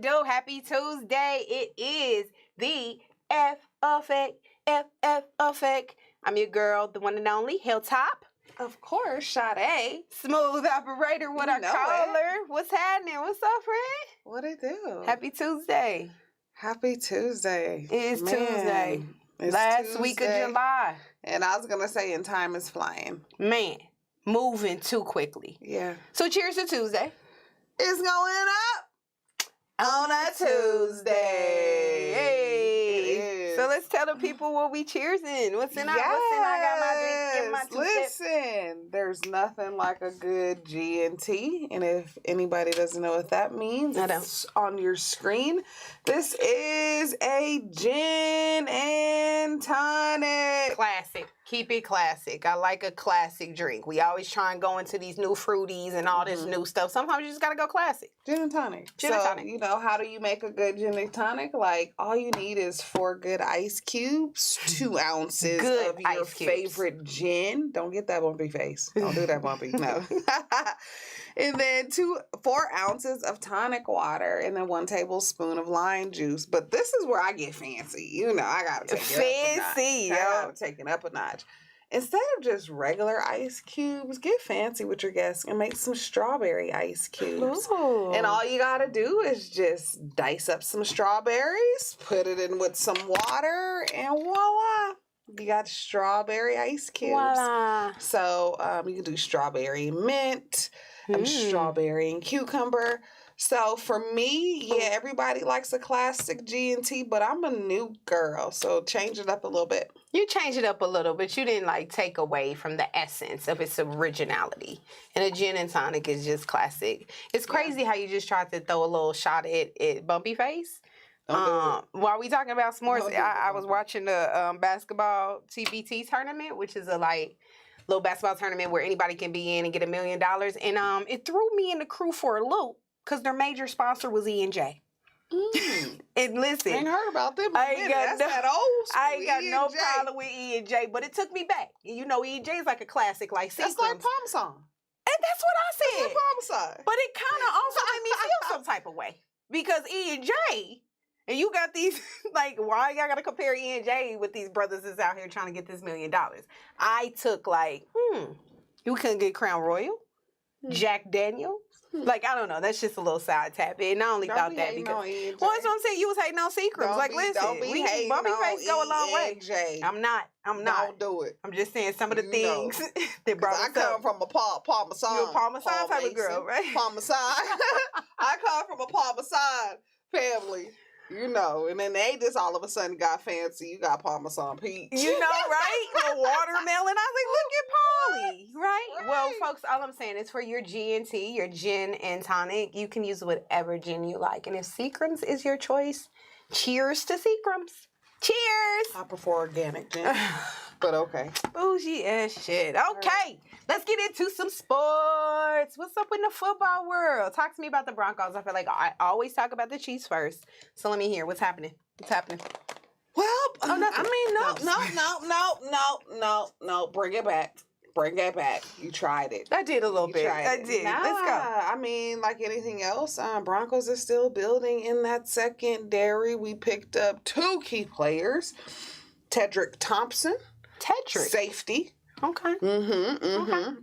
it do? Happy Tuesday. It is the F Effect. I'm your girl, the one and only Hilltop. Of course, SADE. Smooth operator, what I call her. What's happening? What's up, friend? What it do? Happy Tuesday. Happy Tuesday. It is Tuesday. Last week of July. And I was going to say, and time is flying. Man, moving too quickly. Yeah. So cheers to Tuesday. It's going up on a Tuesday. Hey. It is. So let's tell the people what we cheersing. What's in our, I got my drink in my Listen, there's nothing like a good G&T. And if anybody doesn't know what that means, it's on your screen. This is a gin and tonic. Classic. Keep it classic. I like a classic drink. We always try and go into these new fruities and all this new stuff. Sometimes you just got to go classic. Gin and tonic. Gin and tonic. You know, how do you make a good gin and tonic? Like, all you need is 4 good ice cubes, 2 ounces of your favorite gin. Don't get that bumpy face. Don't do that bumpy. No. And then 4 ounces of tonic water, and then 1 tablespoon of lime juice. But this is where I get fancy. You know, I gotta take it up a notch. I gotta take it up a notch. Instead of just regular ice cubes, get fancy with your guests and make some strawberry ice cubes. Ooh. And all you gotta do is just dice up some strawberries, put it in with some water, and voila. You got strawberry ice cubes. Voila. So you can do strawberry mint, strawberry and cucumber. So for me, yeah, everybody likes a classic G&T, but I'm a new girl, so change it up a little bit. You change it up a little, but you didn't like take away from the essence of its originality. And a gin and tonic is just classic. It's crazy how you just tried to throw a little shot at Bumpy Face. While we talking about s'mores, I was watching the basketball TBT tournament, which is a little basketball tournament where anybody can be in and get $1 million. And it threw me and the crew for a loop because their major sponsor was E&J. And listen, I ain't heard about them. I ain't got no E&J. problem with E&J, but it took me back. You know, E&J is like a classic, like That's Seagram's. like Parmesan. And that's what I said. That's like Parmesan. But it kind of also made me feel some type of way because E&J. And you got these, like, why y'all got to compare E&J with these brothers that's out here trying to get this $1 million? I took, you couldn't get Crown Royal, Jack Daniels. Like, I don't know. That's just a little side tap. And I only thought that because, well, that's what I'm saying. You was hating on Seagram's. Like, listen, Bumpy Face go a long way. I'm not. Don't do it. I'm just saying some of the things that brought us I come from a Parmesan. You're a Parmesan type of girl, right? Parmesan. I come from a Parmesan family. You know, and then they just all of a sudden got fancy. You got Parmesan peach. You know, right? The watermelon. I was like, look at Polly, right? Well, folks, all I'm saying is for your G&T, your gin and tonic, you can use whatever gin you like. And if Seagram's is your choice, cheers to Seagram's. Cheers! I prefer organic gin, but okay. Bougie ass shit. Okay, let's get into some sports. What's up in the football world? Talk to me about the Broncos. I feel like I always talk about the Chiefs first. So let me hear. What's happening? Well, nothing. No. Bring it back. You tried it. I did a little bit. I did. Nah, let's go. I mean, like anything else, Broncos are still building in that secondary. We picked up 2 key players. Tedrick Thompson. Safety. Okay. Okay.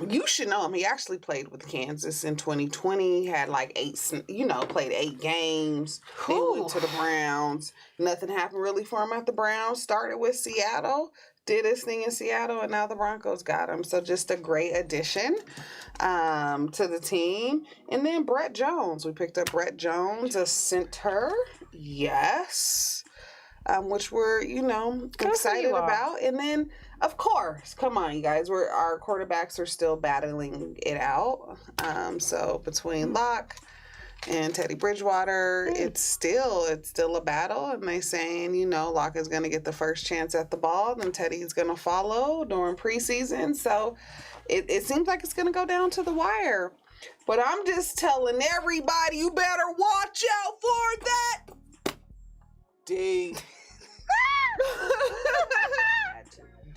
You should know him. He actually played with Kansas in 2020. He had played 8 games. He went to the Browns. Nothing happened really for him at the Browns. Started with Seattle. Did his thing in Seattle, and now the Broncos got him. So just a great addition to the team. And then Brett Jones. We picked up Brett Jones, a center. Yes. Which we're, excited about. And then, of course, come on, you guys. Our quarterbacks are still battling it out. So between Locke and Teddy Bridgewater, it's still a battle. And they saying, Locke is going to get the first chance at the ball, and Teddy's going to follow during preseason. So it seems like it's going to go down to the wire. But I'm just telling everybody, you better watch out for that. D.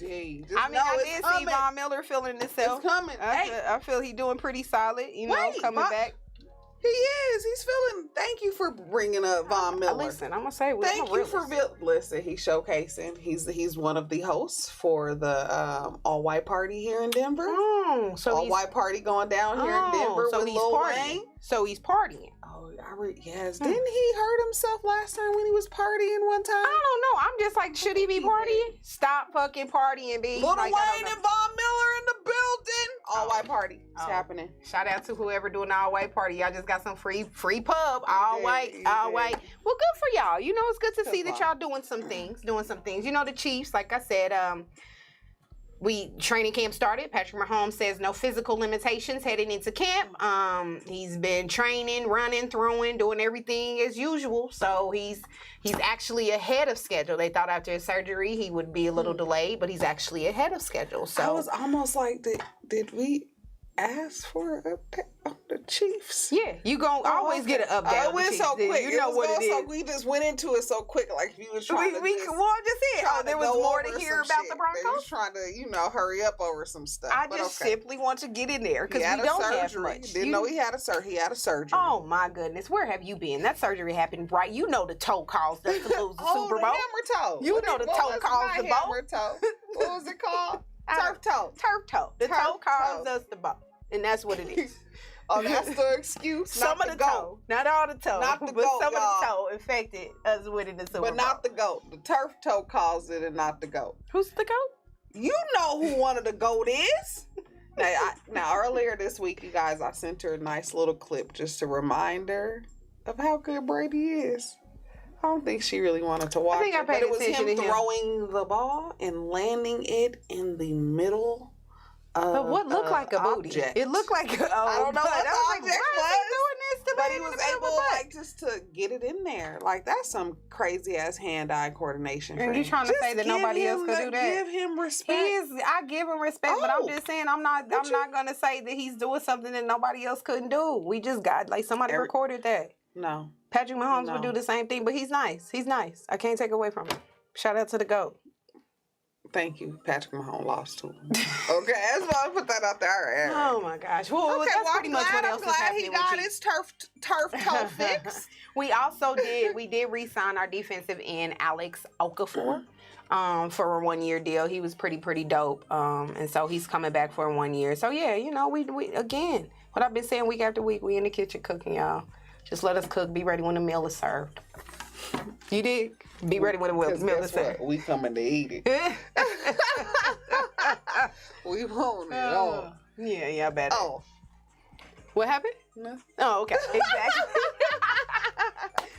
I did see Von Miller feeling himself. It's coming. I feel he's doing pretty solid. Coming back. He is. He's feeling. Thank you for bringing up Von Miller. Listen, I'm gonna say. Thank you for listen. He's showcasing. He's one of the hosts for the all white party here in Denver. Oh, so all white party going down here in Denver with Lil Wayne. So he's partying. Oh, yes. Didn't he hurt himself last time when he was partying one time? I don't know. I'm just like, should he be partying? Stop fucking partying, B. Lil Wayne and Von Miller in the building. All white party. It's happening. Shout out to whoever doing the all white party. Y'all just got some free pub. All white. Well, good for y'all. You know, it's good to see that y'all doing some things. You know, the Chiefs, like I said, training camp started. Patrick Mahomes says no physical limitations heading into camp. He's been training, running, throwing, doing everything as usual. So he's actually ahead of schedule. They thought after his surgery he would be a little delayed, but he's actually ahead of schedule. So I was almost like, did we ask for an update on the Chiefs? Yeah, you gonna always get an update. It went so quick. You know what it is. So we just went into it so quick, like if you was trying to. There was more to hear about the Broncos. They was trying to, hurry up over some stuff. I just simply want to get in there because we don't have much. Didn't know he had a surgery. Oh my goodness, where have you been? That surgery happened right. You know the toe caused us to lose the Super Bowl. The hammer toe. You know the toe caused the bowl. Hammer toe. What was it called? Turf toe. Turf toe. The toe caused us the bowl, and that's what it is. Oh, that's the excuse. Some of the toe, not all the toe, not the but goat, some of the toe infected us winning the Super Bowl. But not the goat. The turf toe caused it, and not the goat. Who's the goat? You know who one of the goat is. Now, earlier this week, you guys, I sent her a nice little clip, just a reminder of how good Brady is. I don't think she really wanted to watch it. But it was him throwing the ball and landing it in the middle. But what looked like a booty? Object. It looked like I don't know what the object was. But he was able, just to get it in there. Like, that's some crazy ass hand-eye coordination. And you trying to say that nobody else could do that? Give him respect. I give him respect, but I'm just saying I'm not gonna say that he's doing something that nobody else couldn't do. We just got somebody recorded that. No. Patrick Mahomes would do the same thing, but he's nice. He's nice. I can't take away from him. Shout out to the GOAT. Thank you. Patrick Mahomes lost to him. Okay, that's why I put that out there. Oh my gosh. Well, that's pretty much what else is happening. I'm glad he got his turf toe fix. We also did re-sign our defensive end, Alex Okafor, for a 1-year deal. He was pretty dope. And so he's coming back for 1 year. So yeah, we again, what I've been saying week after week, we in the kitchen cooking, y'all. Just let us cook. Be ready when the meal is served. You did? Be ready when the meal is served. We coming to eat it. We want it all. Yeah, I bet. Oh. What happened? No. Oh, okay. Exactly.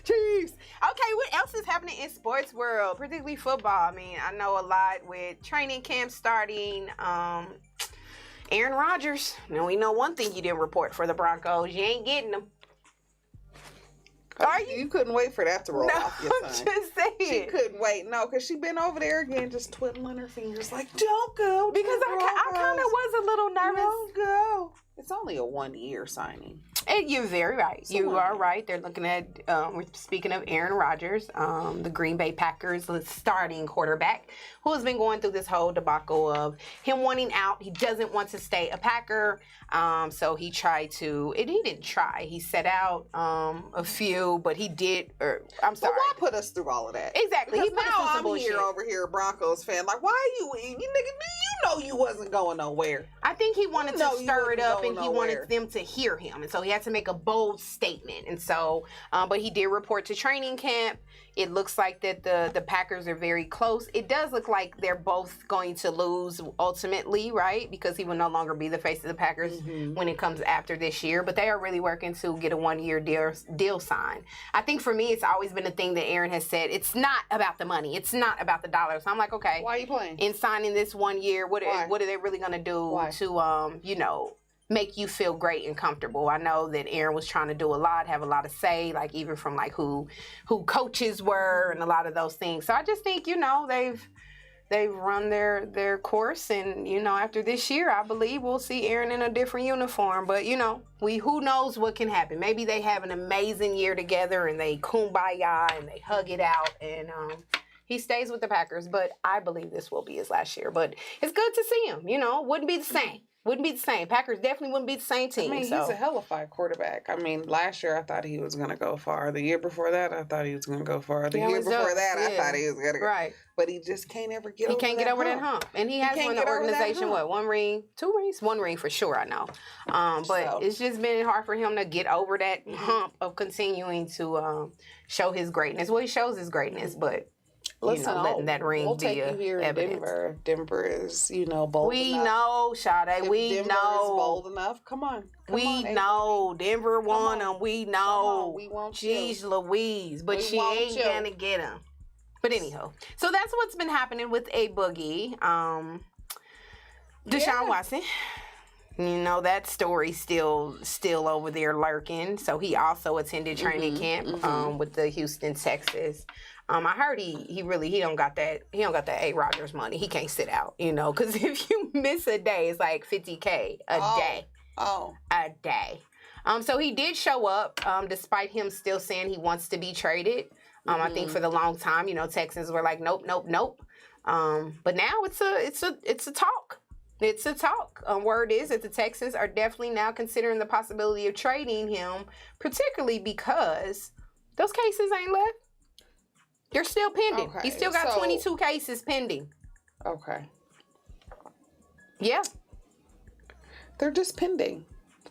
Chiefs. Okay, what else is happening in sports world, particularly football? I mean, I know a lot with training camp starting. Aaron Rodgers. Now, we know one thing you didn't report for the Broncos. You ain't getting them. Are you? You couldn't wait for that to roll off your tongue. I'm just saying. She couldn't wait. No, because she been over there again just twiddling her fingers like, don't go. Because I kind of was a little nervous. Don't go. It's only a 1-year signing. And you're very right. You are right. They're looking at, we're speaking of Aaron Rodgers, the Green Bay Packers starting quarterback, who has been going through this whole debacle of him wanting out. He doesn't want to stay a Packer. So he tried to, and he didn't try. He set out a few, but he did, I'm sorry. But why put us through all of that? Exactly. Because he put us through some bullshit. I'm over here, Broncos fan. Like, why you nigga, you know you wasn't going nowhere. I think he wanted to stir it up, and he wanted them to hear him. And so he had to make a bold statement. And so, but he did report to training camp. It looks like that the Packers are very close. It does look like they're both going to lose ultimately, right? Because he will no longer be the face of the Packers when it comes after this year. But they are really working to get a 1-year deal signed. I think for me, it's always been a thing that Aaron has said. It's not about the money. It's not about the dollars. So I'm like, okay. Why are you playing? In signing this 1 year, what are they really going to do to, make you feel great and comfortable? I know that Aaron was trying to do a lot, have a lot of say, like even from like who coaches were and a lot of those things. So I just think, they've run their course, and after this year, I believe we'll see Aaron in a different uniform. But who knows what can happen? Maybe they have an amazing year together and they kumbaya and they hug it out, and he stays with the Packers. But I believe this will be his last year. But it's good to see him. Wouldn't be the same. Wouldn't be the same. Packers definitely wouldn't be the same team. I mean, so. he's a hellified quarterback. I mean, last year I thought he was going to go far. The year before that, I thought he was going to go far. The year before that, I thought he was going to go. Right. But he just can't ever get over that hump. He can't get over that hump. And he has won the organization, what, 1 ring? 2 rings? 1 ring for sure, I know. But it's just been hard for him to get over that hump of continuing to show his greatness. Well, he shows his greatness, but... Listen, letting that ring we'll be take you here in Denver. Denver is, bold we enough. Know, Sade. We Denver know. Is bold enough. Come on. We know. Denver won them. We know. We won't Jeez Louise. But she ain't going to get him. But anyhow. So that's what's been happening with A Boogie. Deshaun Watson. That story's still over there lurking. So he also attended training camp with the Houston Texans. I heard he don't got that A. Rodgers money. He can't sit out, because if you miss a day, it's like $50K a day. A day. So he did show up, despite him still saying he wants to be traded. I think for the long time, Texans were like, nope. But now it's a talk. It's a talk. Word is that the Texans are definitely now considering the possibility of trading him, particularly because those cases ain't left. They're still pending. Okay, He's still got 22 cases pending. Okay. Yeah. They're just pending.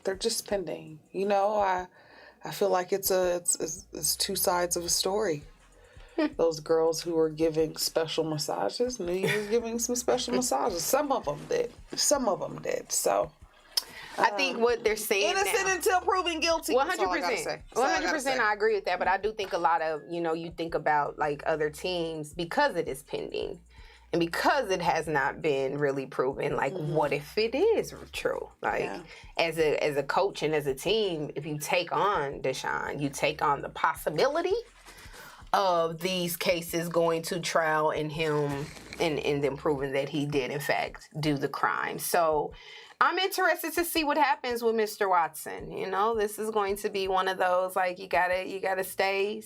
I feel like it's two sides of a story. Those girls who were giving special massages knew you were giving some special massages. Some of them did. So I think what they're saying innocent until proven guilty. 100%. 100%. I agree with that, but I do think a lot of you think about like other teams because it is pending, and because it has not been really proven. Like, what if it is true? Like, as a coach and as a team, if you take on Deshaun, you take on the possibility of these cases going to trial and him and them proving that he did in fact do the crime. So I'm interested to see what happens with Mr. Watson. This is going to be one of those, like, you gotta stay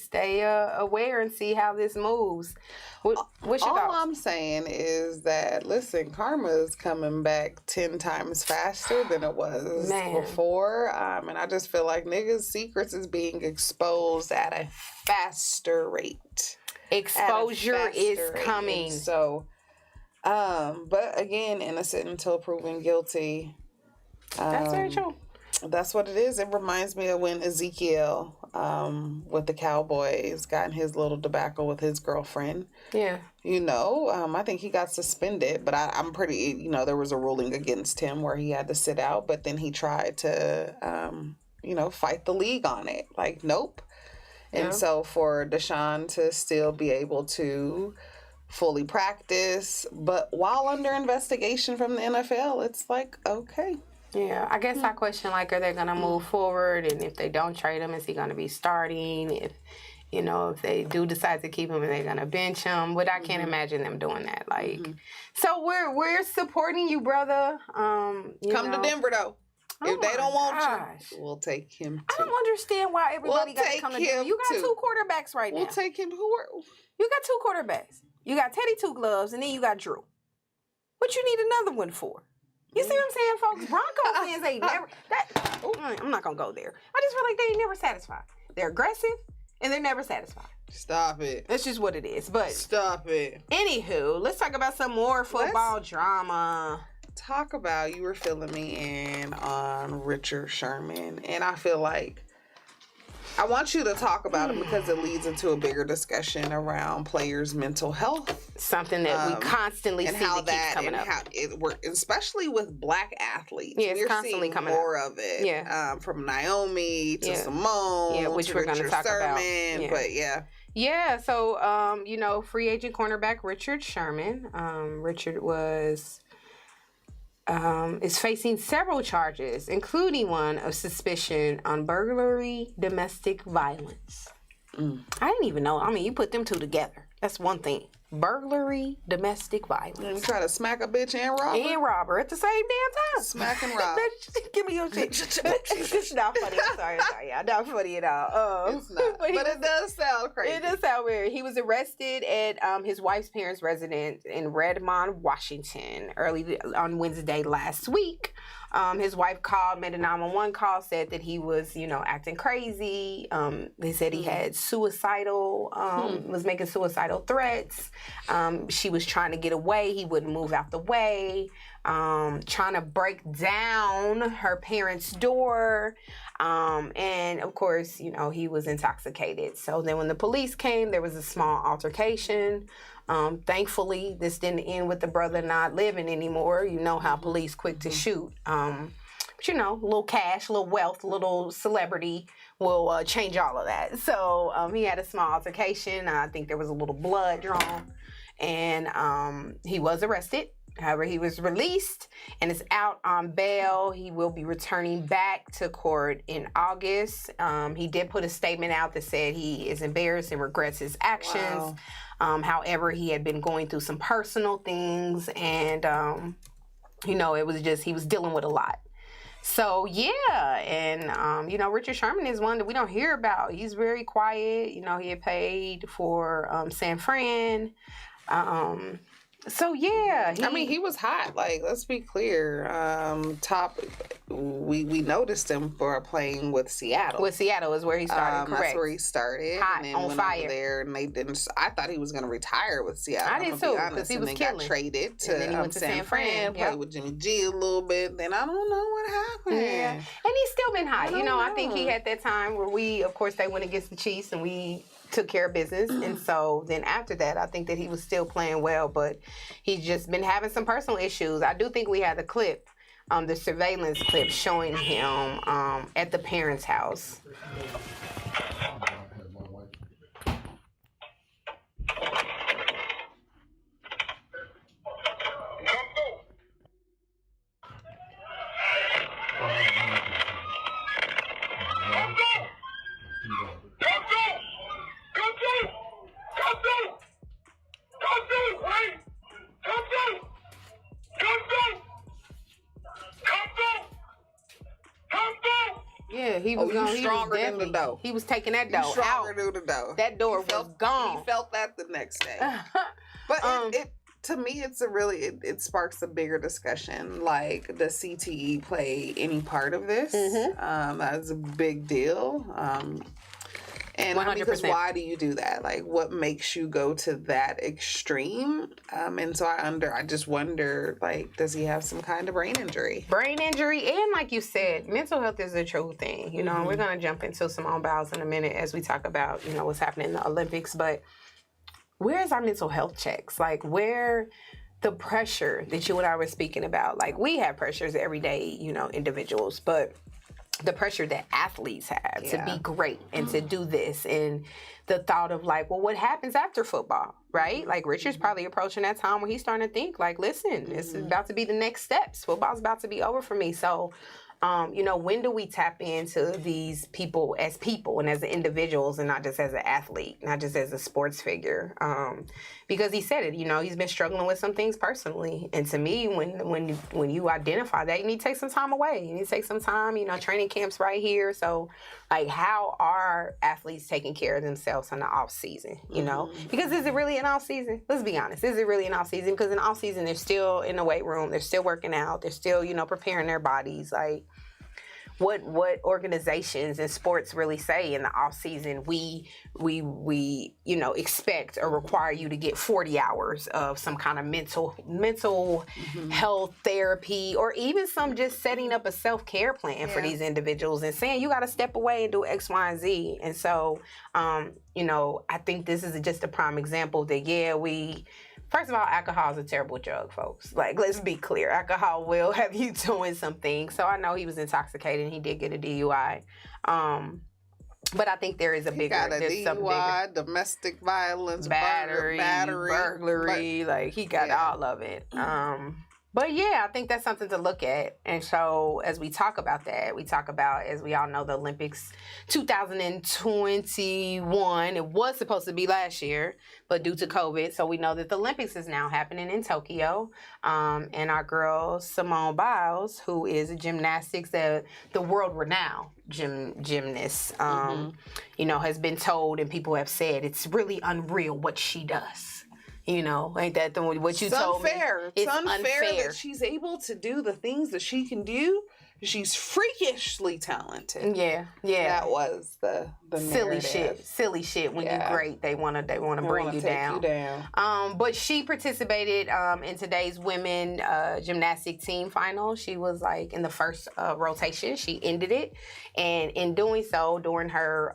aware and see how this moves. What's your thoughts? All I'm saying is that, listen, karma is coming back 10 times faster than it was before. And I just feel like niggas' secrets is being exposed at a faster rate. Exposure is coming. And so, but again, innocent until proven guilty. That's very true. That's what it is. It reminds me of when Ezekiel, with the Cowboys, got in his little debacle with his girlfriend. Yeah. I think he got suspended, but I'm pretty, there was a ruling against him where he had to sit out, but then he tried to, fight the league on it. Like, nope. And so for Deshaun to still be able to fully practice, but while under investigation from the NFL, it's like, okay. Yeah, I guess I question, like, are they going to move forward? And if they don't trade him, is he going to be starting? If they do decide to keep him, are they going to bench him? But I can't imagine them doing that. Like, so we're supporting you, brother. Come to Denver, though. If they don't want you, we'll take him too. I don't understand why everybody got to come to Denver. You got 2 quarterbacks right now. We'll take him. You got 2 quarterbacks. You got Teddy Two Gloves, and then you got Drew. What you need another one for? You see what I'm saying, folks? Broncos fans ain't never... I'm not going to go there. I just feel like they ain't never satisfied. They're aggressive, and they're never satisfied. Stop it. That's just what it is. But stop it. Anywho, let's talk about some more football drama. Talk about, you were filling me in on Richard Sherman, and I feel like I want you to talk about him because it leads into a bigger discussion around players' mental health. Something that we constantly see that keeps coming up. How it works, especially with Black athletes. Yeah, it's constantly coming up. More of it. Yeah. From Naomi to Simone which to we're going to talk about. Yeah. But Yeah, so, free agent cornerback Richard Sherman. Richard is facing several charges, including one of suspicion on burglary, domestic violence. I didn't even know. I mean, you put them 2 together. That's one thing. Burglary, domestic violence. And you try to smack a bitch and rob her? And rob her at the same damn time. Smack and rob. Give me your shit. It's not funny. I'm sorry. Yeah, not funny at all. It's not. But it does sound crazy. It does sound weird. He was arrested at his wife's parents' residence in Redmond, Washington, early on Wednesday last week. His wife called, made a 911 call, said that he was, acting crazy. They said he had was making suicidal threats. She was trying to get away. He wouldn't move out the way. Trying to break down her parents' door. And of course, he was intoxicated. So then when the police came, there was a small altercation. Thankfully, this didn't end with the brother not living anymore. You know how police quick to shoot. But a little cash, a little wealth, a little celebrity will change all of that. So he had a small altercation. I think there was a little blood drawn. And he was arrested. However, he was released and is out on bail. He will be returning back to court in August. He did put a statement out that said he is embarrassed and regrets his actions. Wow. However, he had been going through some personal things and, it was just, he was dealing with a lot. So, yeah, and, Richard Sherman is one that we don't hear about. He's very quiet. He had paid for San Fran. So yeah, he was hot. Like, let's be clear. We noticed him for playing with Seattle. With Seattle is where he started. Correct. That's where he started. Hot, and then on went fire. Over there, and they didn't. I thought he was going to retire with Seattle. I did too, because he was killing. Got traded to, and then he went to San Fran. Played with Jimmy G a little bit. Then I don't know what happened. Yeah, and he's still been hot. I think he know. had that time where of course, they went against the Chiefs, and we took care of business. And so then after that, I think that he was still playing well, but he's just been having some personal issues. I do think we had the clip, the surveillance clip showing him at the parents' house. Yeah, he was stronger than the dough. He was taking that dough stronger out. than the dough. That door was gone. He felt that the next day. But it to me, it sparks a bigger discussion. Like, does CTE play any part of this? That's a big deal. And 100%. Because why do you do that? Like, what makes you go to that extreme? And so I just wonder, like, does he have some kind of brain injury? Brain injury, and like you said, mental health is a true thing. We're going to jump into some on bows in a minute as we talk about, what's happening in the Olympics. But where's our mental health checks? Like, where the pressure that you and I were speaking about? Like, we have pressures every day, individuals, but the pressure that athletes have to be great and to do this, and the thought of like, well, what happens after football, right? Like, Richard's probably approaching that time where he's starting to think like, listen, this is about to be the next steps. Football's about to be over for me. So, when do we tap into these people as people and as individuals, and not just as an athlete, not just as a sports figure? Because he said it, he's been struggling with some things personally. And to me, when you identify that, you need to take some time away. You need to take some time, training camps right here. So, like, how are athletes taking care of themselves in the off season, Because is it really an off season? Let's be honest. Is it really an off season? Because in off season, they're still in the weight room. They're still working out. They're still, preparing their bodies. Like, what organizations and sports really say in the off season, we expect or require you to get 40 hours of some kind of mental health therapy, or even some just setting up a self-care plan for these individuals and saying you got to step away and do X, Y, and Z. And so, I think this is just a prime example that, first of all, alcohol is a terrible drug, folks. Like, let's be clear. Alcohol will have you doing some things. So I know he was intoxicated and he did get a DUI. But I think there is He got a DUI, domestic violence, battery, burglary. Like, he got all of it. But yeah, I think that's something to look at. And so as we talk about that, we talk about, as we all know, the Olympics 2021. It was supposed to be last year, but due to COVID. So we know that the Olympics is now happening in Tokyo. And our girl, Simone Biles, who is a gymnastics, the world-renowned gymnast, has been told, and people have said, it's really unreal what she does. You know, ain't that what you told me? It's unfair that she's able to do the things that she can do. She's freakishly talented. Yeah. That was the silly narrative. shit. When you're great, they wanna bring you down. But she participated in today's women gymnastic team final. She was like in the first rotation. She ended it, and in doing so, during her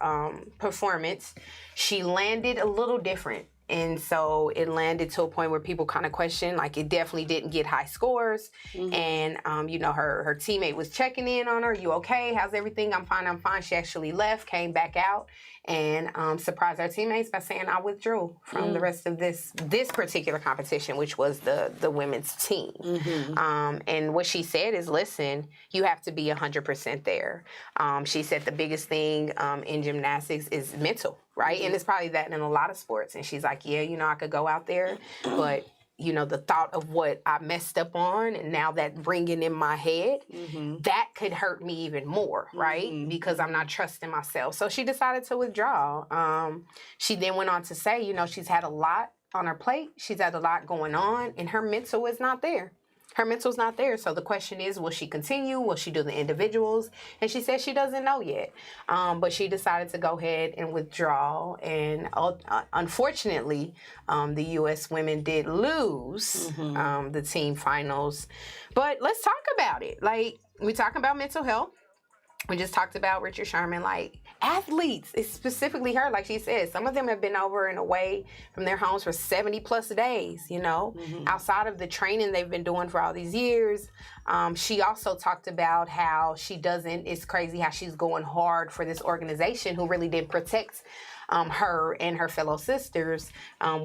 performance, she landed a little different. And so it landed to a point where people kind of questioned, like it definitely didn't get high scores. And, you know, her teammate was checking in on her. You okay? How's everything? I'm fine. She actually left, came back out, and surprised our teammates by saying I withdrew from the rest of this particular competition, which was the women's team. And what she said is, listen, you have to be 100% there. She said the biggest thing in gymnastics is mental. Right. And it's probably that in a lot of sports. And she's like, yeah, you know, I could go out there, but, you know, the thought of what I messed up on and now that ringing in my head, that could hurt me even more. Right. Because I'm not trusting myself. So she decided to withdraw. She then went on to say, you know, she's had a lot on her plate. She's had a lot going on and her mental is not there. Her mental's not there. So the question is, will she continue? Will she do the individuals? And she said she doesn't know yet. But she decided to go ahead and withdraw. And unfortunately, the U.S. women did lose the team finals. But let's talk about it. Like, we talking about mental health. We just talked about Richard Sherman, like athletes, it's specifically her, like she said, some of them have been over and away from their homes for 70 plus days, you know, outside of the training they've been doing for all these years. She also talked about how it's crazy how she's going hard for this organization who really didn't protect her and her fellow sisters,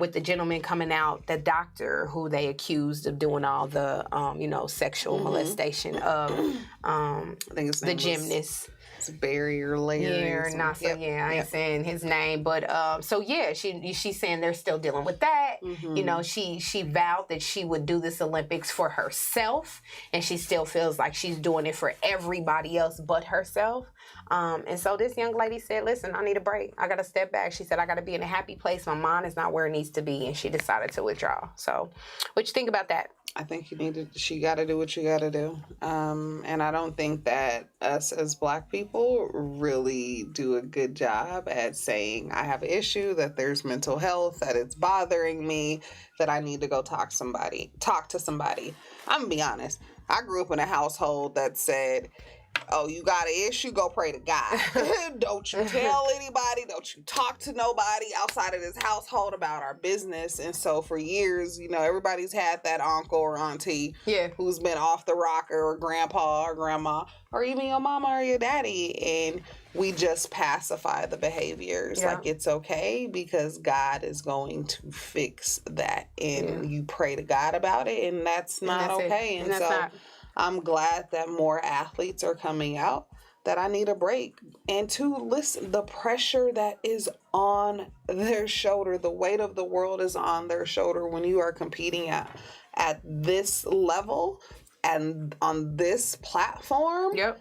with the gentleman coming out, the doctor who they accused of doing all the, you know, sexual molestation of I think it's the gymnast. It's barrier layer. I ain't saying his name, but so yeah, she's saying they're still dealing with that. You know, she vowed that she would do this Olympics for herself, and she still feels like she's doing it for everybody else but herself. And so this young lady said, listen, I need a break. I got to step back. She said, I got to be in a happy place. My mind is not where it needs to be. And she decided to withdraw. So what you think about that? I think she got to do what you got to do. And I don't think that us as Black people really do a good job at saying, I have an issue, that there's mental health, that it's bothering me, that I need to go talk to somebody. I'm going to be honest. I grew up in a household that said, oh, you got an issue? Go pray to God. Don't you tell anybody. Don't you talk to nobody outside of this household about our business. And so for years, you know, everybody's had that uncle or auntie who's been off the rocker, or grandpa or grandma, or even your mama or your daddy. And we just pacify the behaviors. Like, it's okay because God is going to fix that. And you pray to God about it. And that's not okay. And so I'm glad that more athletes are coming out, that I need a break. And to listen, the pressure that is on their shoulder, the weight of the world is on their shoulder when you are competing at this level and on this platform. They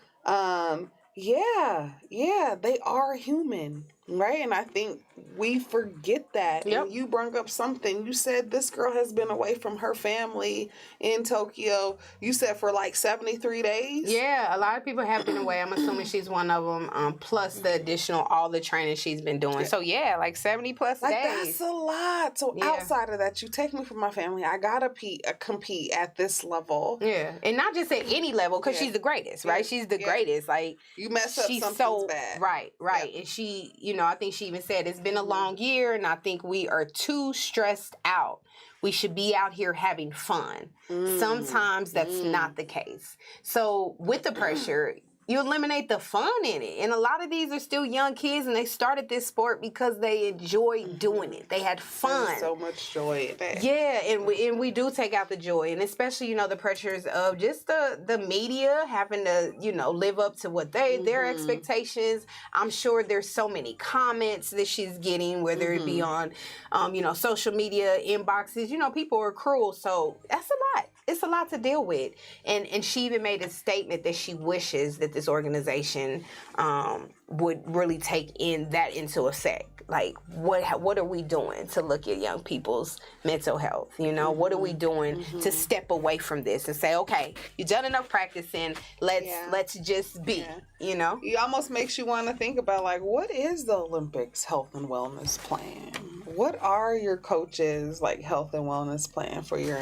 are human, right? And I think we forget that. And you brought up something. You said this girl has been away from her family in Tokyo. You said for like 73 days? Yeah, a lot of people have been away. I'm assuming she's one of them, plus the additional, all the training she's been doing. So yeah, like 70 plus days. That's a lot. So outside of that, you take me from my family. I got to compete at this level. Yeah, and not just at any level, because she's the greatest, right? She's the greatest. Like, you mess up, something's bad. Right. And she, you know, I think she even said it's been a long year, and I think we are too stressed out. We should be out here having fun. Sometimes that's not the case. So with the pressure, you eliminate the fun in it. And a lot of these are still young kids, and they started this sport because they enjoyed doing it. They had fun. There's so much joy in that. Yeah, and we do take out the joy. And especially, you know, the pressures of just the media having to, you know, live up to what their expectations. I'm sure there's so many comments that she's getting, whether it be on, you know, social media inboxes. You know, people are cruel. So that's a lot. It's a lot to deal with. And she even made a statement that she wishes that this organization would really take that into effect. like what are we doing to look at young people's mental health? You know, what are we doing to step away from this and say, okay, you've done enough practicing. Let's just be. You know, it almost makes you want to think about like, what is the Olympics health and wellness plan? What are your coaches like health and wellness plan for your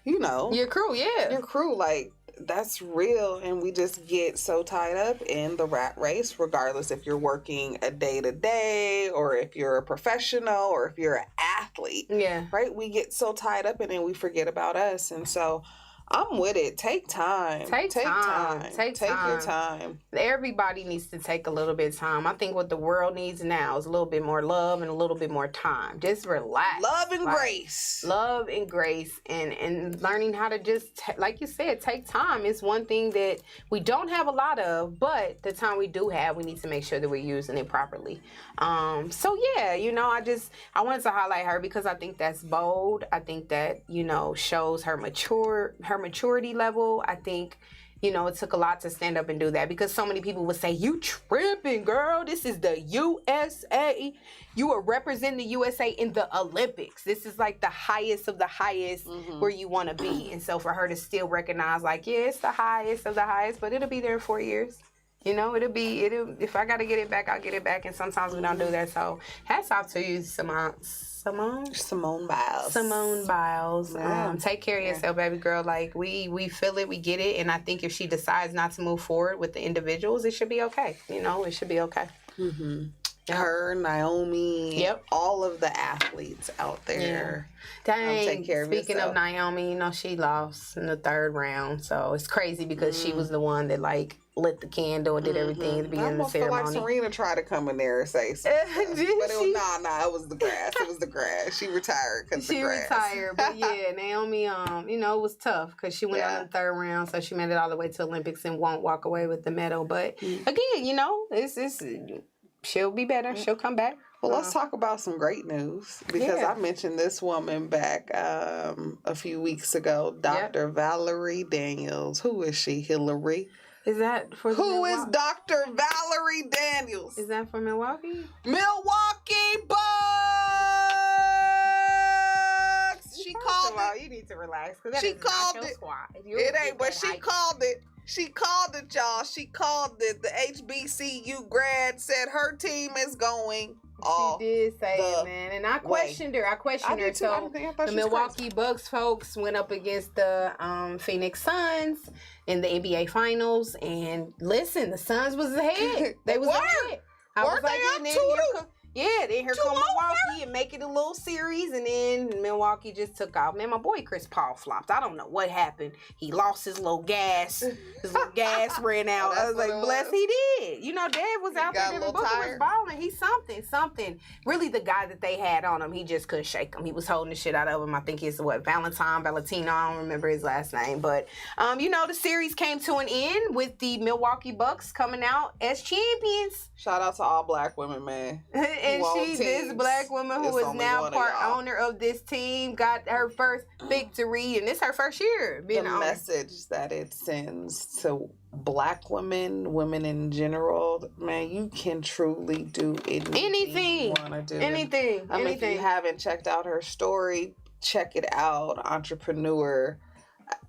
you know, your crew? Your crew, like. That's real, and we just get so tied up in the rat race, regardless if you're working a day-to-day or if you're a professional or if you're an athlete. Yeah. Right? We get so tied up in it, we forget about us. And so I'm with it. Take time. Take time. Take your time. Everybody needs to take a little bit of time. I think what the world needs now is a little bit more love and a little bit more time. Just relax. Love and grace. Love and grace, and learning how to just, like you said, take time is one thing that we don't have a lot of, but the time we do have, we need to make sure that we're using it properly. So yeah, you know, I wanted to highlight her because I think that's bold. I think that, you know, shows her maturity level. I think, you know, it took a lot to stand up and do that because so many people would say, you tripping, girl. This is the USA. You are representing the USA in the Olympics. This is like the highest of the highest where you want to be. And so for her to still recognize like, yeah, it's the highest of the highest, but it'll be there in 4 years. You know, it'll if I got to get it back, I'll get it back. And sometimes we don't do that. So hats off to you, Simone Biles. Take care of yourself, baby girl. Like we feel it, we get it, and I think if she decides not to move forward with the individuals, it should be okay. You know, it should be okay. Her, Naomi, all of the athletes out there. Dang. Take care of Speaking yourself. of Naomi, you know, she lost in the 3rd round, so it's crazy because she was the one that like lit the candle and did everything at the beginning of the ceremony. I almost feel like Serena tried to come in there and say something. But it was the grass. It was the grass. She retired because the grass. She retired, but yeah, Naomi, you know, it was tough because she went out in the 3rd round, so she made it all the way to Olympics and won't walk away with the medal. But again, you know, she'll be better. She'll come back. Well, let's talk about some great news because I mentioned this woman back a few weeks ago, Dr. Valerie Daniels. Who is she, Hillary? Is that for Who is Dr. Valerie Daniels? Is that for Milwaukee? Milwaukee Bucks! She called it. You need to relax. She called it. It ain't, but she called it. She called it, y'all. She called it. The HBCU grad said her team is going. She did say it, man. And I questioned her. So the Milwaukee Bucks folks went up against the Phoenix Suns in the NBA Finals. And listen, the Suns was ahead. They was ahead. Weren't they up 2-2? Yeah, then here come Milwaukee and make it a little series, and then Milwaukee just took off. Man, my boy Chris Paul flopped. I don't know what happened. He lost his little gas. His little gas ran out. I was like, bless he did. You know, Dad was out there. Devin Booker was balling. He's something. Really, the guy that they had on him, he just couldn't shake him. He was holding the shit out of him. I think he's Valentino. I don't remember his last name. But, you know, the series came to an end with the Milwaukee Bucks coming out as champions. Shout out to all black women, man. And this black woman who is now part owner of this team, got her first victory, and it's her first year being the owner. Message that it sends to black women in general, man, you can truly do anything you want to do. Anything. If you haven't checked out her story, check it out. Entrepreneur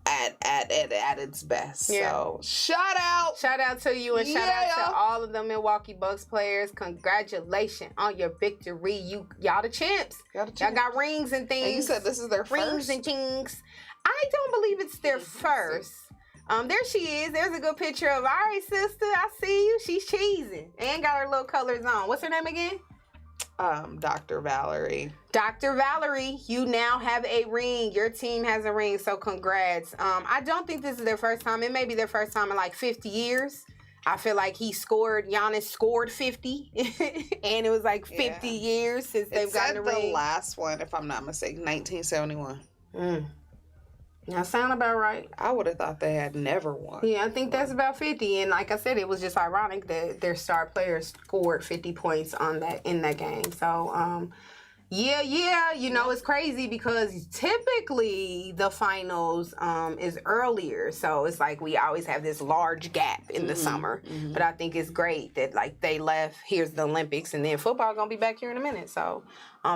at its best. Yeah. So shout out to you, and shout out to all of the Milwaukee Bucks players. Congratulations on your victory. Y'all the champs. Y'all got rings and things. And you said this is their rings first? And things. I don't believe it's their first. There she is. There's a good picture of, all right, sister, I see you. She's cheesing and got her little colors on. What's her name again? Dr. Valerie. Dr. Valerie, you now have a ring. Your team has a ring, so congrats. I don't think this is their first time. It may be their first time in like 50 years. I feel like Giannis scored 50, and it was like 50 years since they've gotten a ring. The last one, if I'm not mistaken, 1971. That sound about right. I would have thought they had never won. Yeah, I think that's about 50. And like I said, it was just ironic that their star players scored 50 points in that game. So, Yeah. You know, it's crazy because typically the finals is earlier. So it's like we always have this large gap in the summer. But I think it's great that like they left, here's the Olympics, and then football gonna be back here in a minute. So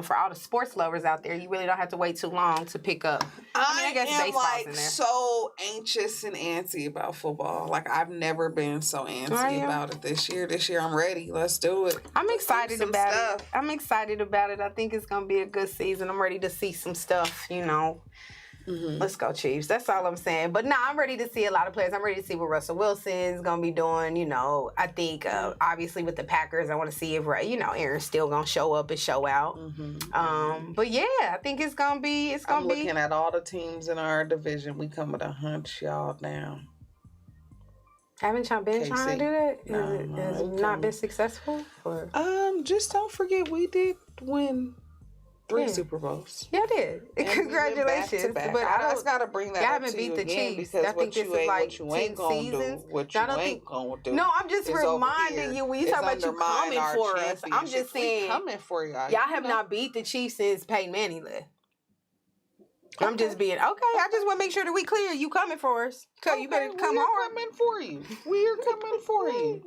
for all the sports lovers out there, you really don't have to wait too long to pick up. I guess am baseball's like in there. so anxious and antsy about football. Like I've never been so antsy about it this year. This year I'm ready. Let's do it. I'm excited about stuff. it. I'm excited about it. I think it's gonna be a good season. I'm ready to see some stuff, you know. Let's go Chiefs. That's all I'm saying. But I'm ready to see a lot of players. I'm ready to see what Russell Wilson's going to be doing. You know, I think obviously with the Packers, I want to see if, Aaron's still going to show up and show out. But yeah, I think it's going to be, I'm looking at all the teams in our division. We coming to hunt y'all down. Haven't y'all been trying to do that? No, Has it not been successful? Or? Just don't forget we did win 3 Super Bowls. Yeah, I did. And Congratulations. But I just gotta bring that up to you the again Chiefs. because I think this is like 10 seasons. What you ain't gonna do. No, I'm just reminding you when you talk about you coming for us. I'm just saying, we coming for you. Y'all have not beat the Chiefs since Peyton Manning left. I'm just being okay. I just want to make sure that we clear. You coming for us? So you better come hard. We're coming for you. We are coming for you.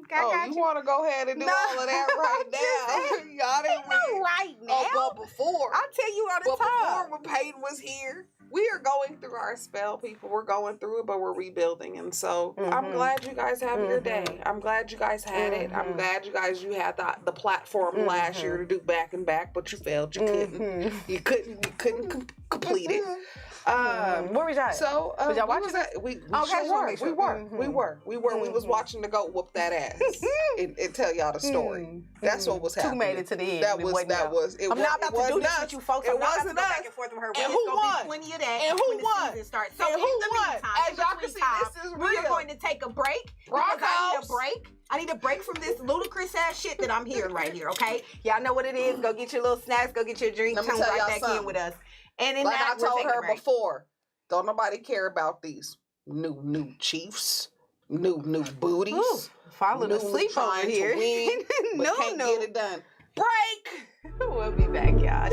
You want to go ahead and do all of that right now? Y'all didn't right now. But before, I'll tell you all the time. Before when Peyton was here, we are going through our spell, people. We're going through it, but we're rebuilding. And so I'm glad you guys have your day. I'm glad you guys had it. I'm glad you had the platform last year to do back and back, but you failed. You couldn't. You couldn't complete it. Where was y'all? So was y'all watching that? We were. We was watching the goat whoop that ass and tell y'all the story. That's what was happening. Who made it to the end? That was. I'm not about to do this with you folks. It wasn't us. Back and forth with her. And who won? Plenty of that. And who won? So and who won? As y'all can see, this is real. We're going to take a break. Because I need a break. I need a break from this ludicrous ass shit that I'm hearing right here. Okay, y'all know what it is. Go get your little snacks. Go get your drink. Come right back in with us. And in like that, I told her before, don't nobody care about these new Chiefs, new booties. Ooh, falling asleep over here. But can't get it done. Break. We'll be back, y'all.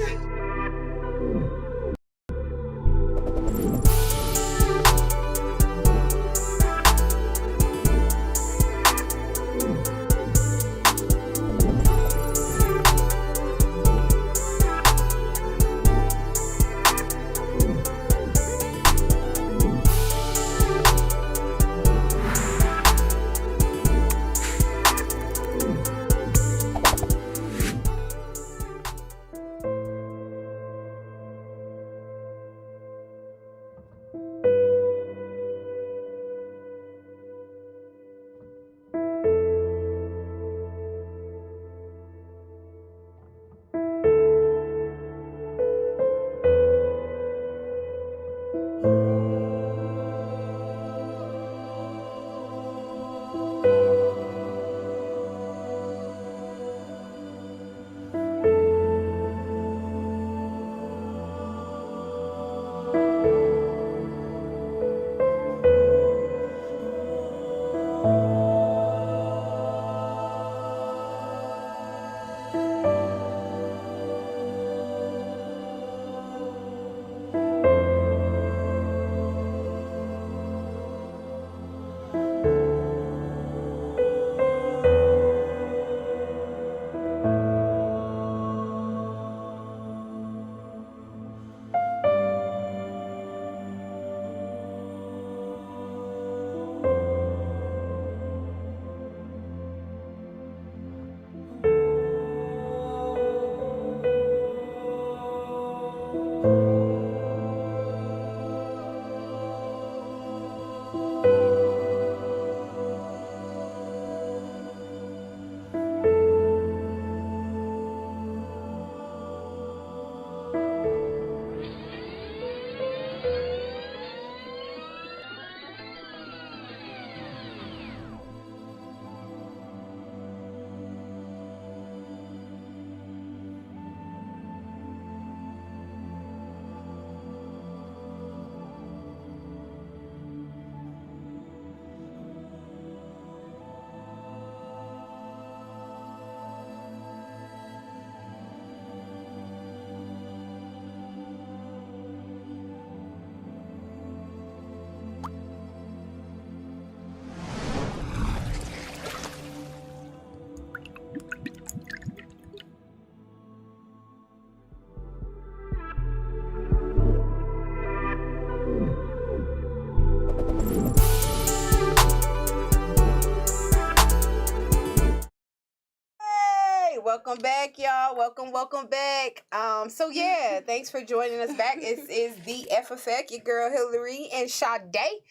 Welcome back, y'all. Welcome back. So yeah, thanks for joining us back. This is the F Effect, your girl Hillary and Sade.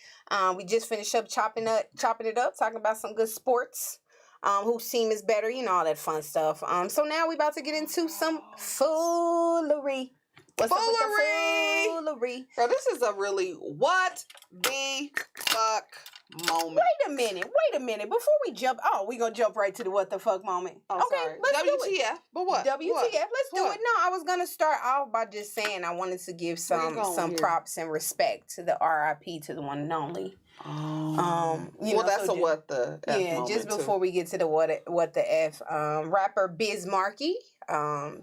We just finished up chopping it up, talking about some good sports. Whose team is better, all that fun stuff. So now we about to get into some foolery. What's up with the foolery? Bro, this is a really what the fuck moment. Wait a minute. Before we jump, we gonna jump right to the what the fuck moment. Oh, okay, sorry. let's do WTF? it. But what? WTF? What? Let's do it. No, I was gonna start off by just saying I wanted to give some props and respect to the RIP to the one and only. That's a what the F moment just before we get to the what the F, rapper Biz Markie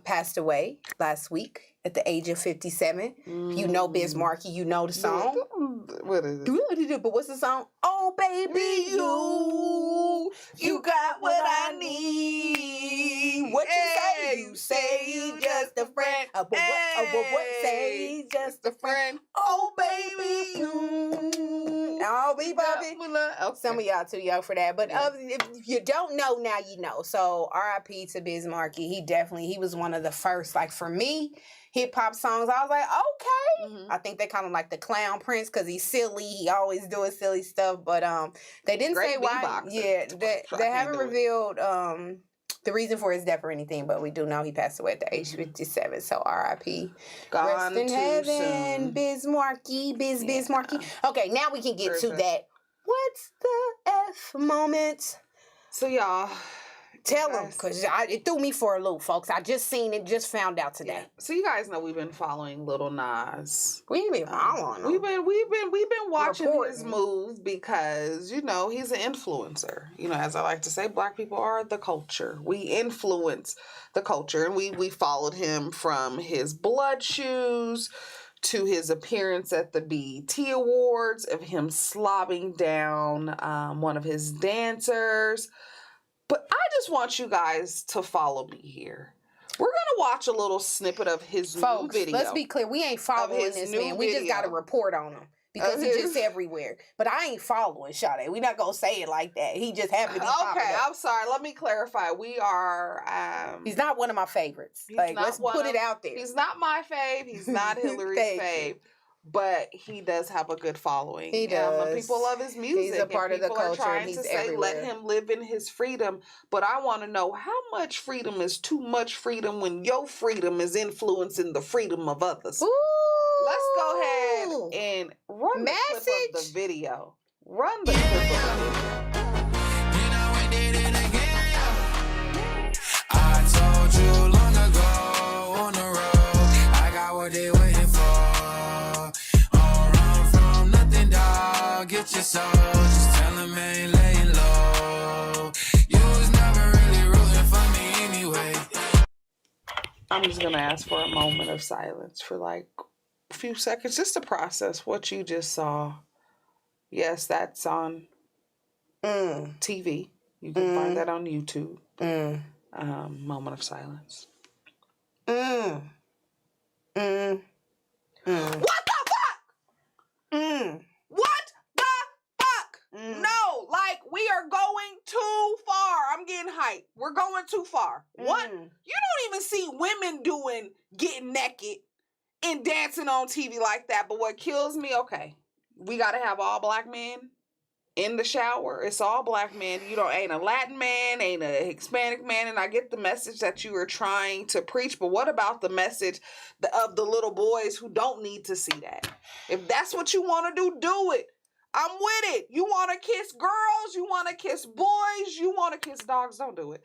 passed away last week at the age of 57. If you know Biz Markie, you know the song. What is it? But what's the song? Oh baby, you got what I need. What you say you just a friend. What say you just a friend. Oh baby, I'll be bubbing. Okay. Some of y'all too young for that, but if you don't know, now you know. So R.I.P. to Biz Markie. He was one of the first, like for me, hip hop songs. I was like, okay. I think they kind of like the Clown Prince because he's silly. He always doing silly stuff, but they didn't say why. Yeah, they haven't revealed the reason for his death or anything, but we do know he passed away at the age 57. So R.I.P. Rest in heaven, Biz Markie, Biz Markie. Okay, now we can get to that. What's the F moment? So y'all, tell them, because it threw me for a loop, folks. I just seen it, just found out today. Yeah. So you guys know we've been following Lil Nas. We've been following him. We've been watching his move because he's an influencer. As I like to say, Black people are the culture. We influence the culture, and we followed him from his blood shoes to his appearance at the BET Awards, of him slobbing down one of his dancers. But I just want you guys to follow me here. We're going to watch a little snippet of his new video. Let's be clear. We ain't following this man. We just got to report on him. Because he's just everywhere. But I ain't following Sade. We're not going to say it like that. He just happened to be popping up. I'm sorry. Let me clarify. We are... he's not one of my favorites. Let's put it out there. He's not my fave. He's not Hillary's fave. But he does have a good following. He does. People love his music. He's a part of the culture. People are trying to say, everywhere. Let him live in his freedom. But I want to know, how much freedom is too much freedom when your freedom is influencing the freedom of others? Ooh. Let's go ahead and run the clip of the video. Run the clip of the video. I told you long ago on the road, I got what they waiting for. Don't run from nothing, dog. Get your soul. Just tell them I ain't laying low. You was never really rooting for me anyway. I'm just going to ask for a moment of silence for a few seconds just to process what you just saw. Yes, that's on TV. You can find that on YouTube. Moment of silence. What the fuck? What the fuck? No, we are going too far. I'm getting hyped. We're going too far. What? You don't even see women getting naked and dancing on TV like that. But what kills me, we got to have all black men in the shower. It's all black men. Ain't a Latin man, ain't a Hispanic man. And I get the message that you are trying to preach. But what about the message of the little boys who don't need to see that? If that's what you want to do it. I'm with it. You want to kiss girls. You want to kiss boys. You want to kiss dogs. Don't do it.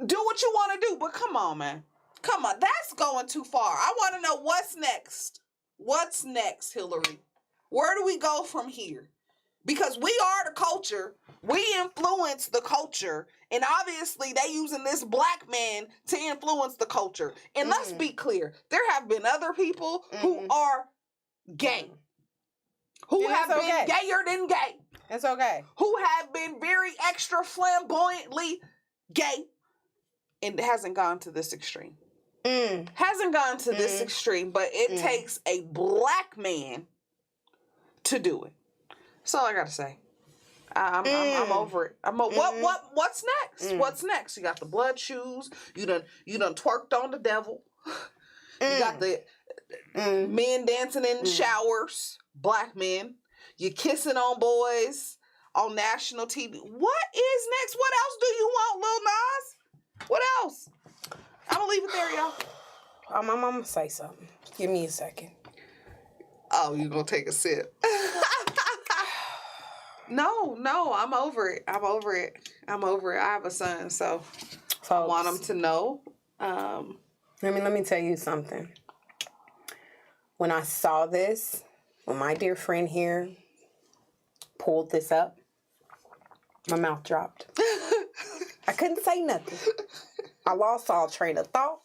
Do what you want to do. But come on, man. Come on, that's going too far. I want to know what's next. What's next, Hillary? Where do we go from here? Because we are the culture. We influence the culture. And obviously, they using this black man to influence the culture. And let's be clear. There have been other people who are gay. Who have been gayer than gay. It's okay. Who have been very extra flamboyantly gay. And it hasn't gone to this extreme. Hasn't gone to this extreme, but it takes a black man to do it. That's all I gotta say. I'm over it. What's next? What's next? You got the blood shoes. You done twerked on the devil. You got the men dancing in showers, black men. You kissing on boys on national TV. What is next? What else do you want, Lil Nas? What else? I'm gonna leave it there, y'all. My mama say something. Give me a second. Oh, you gonna take a sip? No, I'm over it. I'm over it. I have a son, so Folks, I want him to know. Let me tell you something. When I saw this, when my dear friend here pulled this up, my mouth dropped. I couldn't say nothing. I lost all train of thought.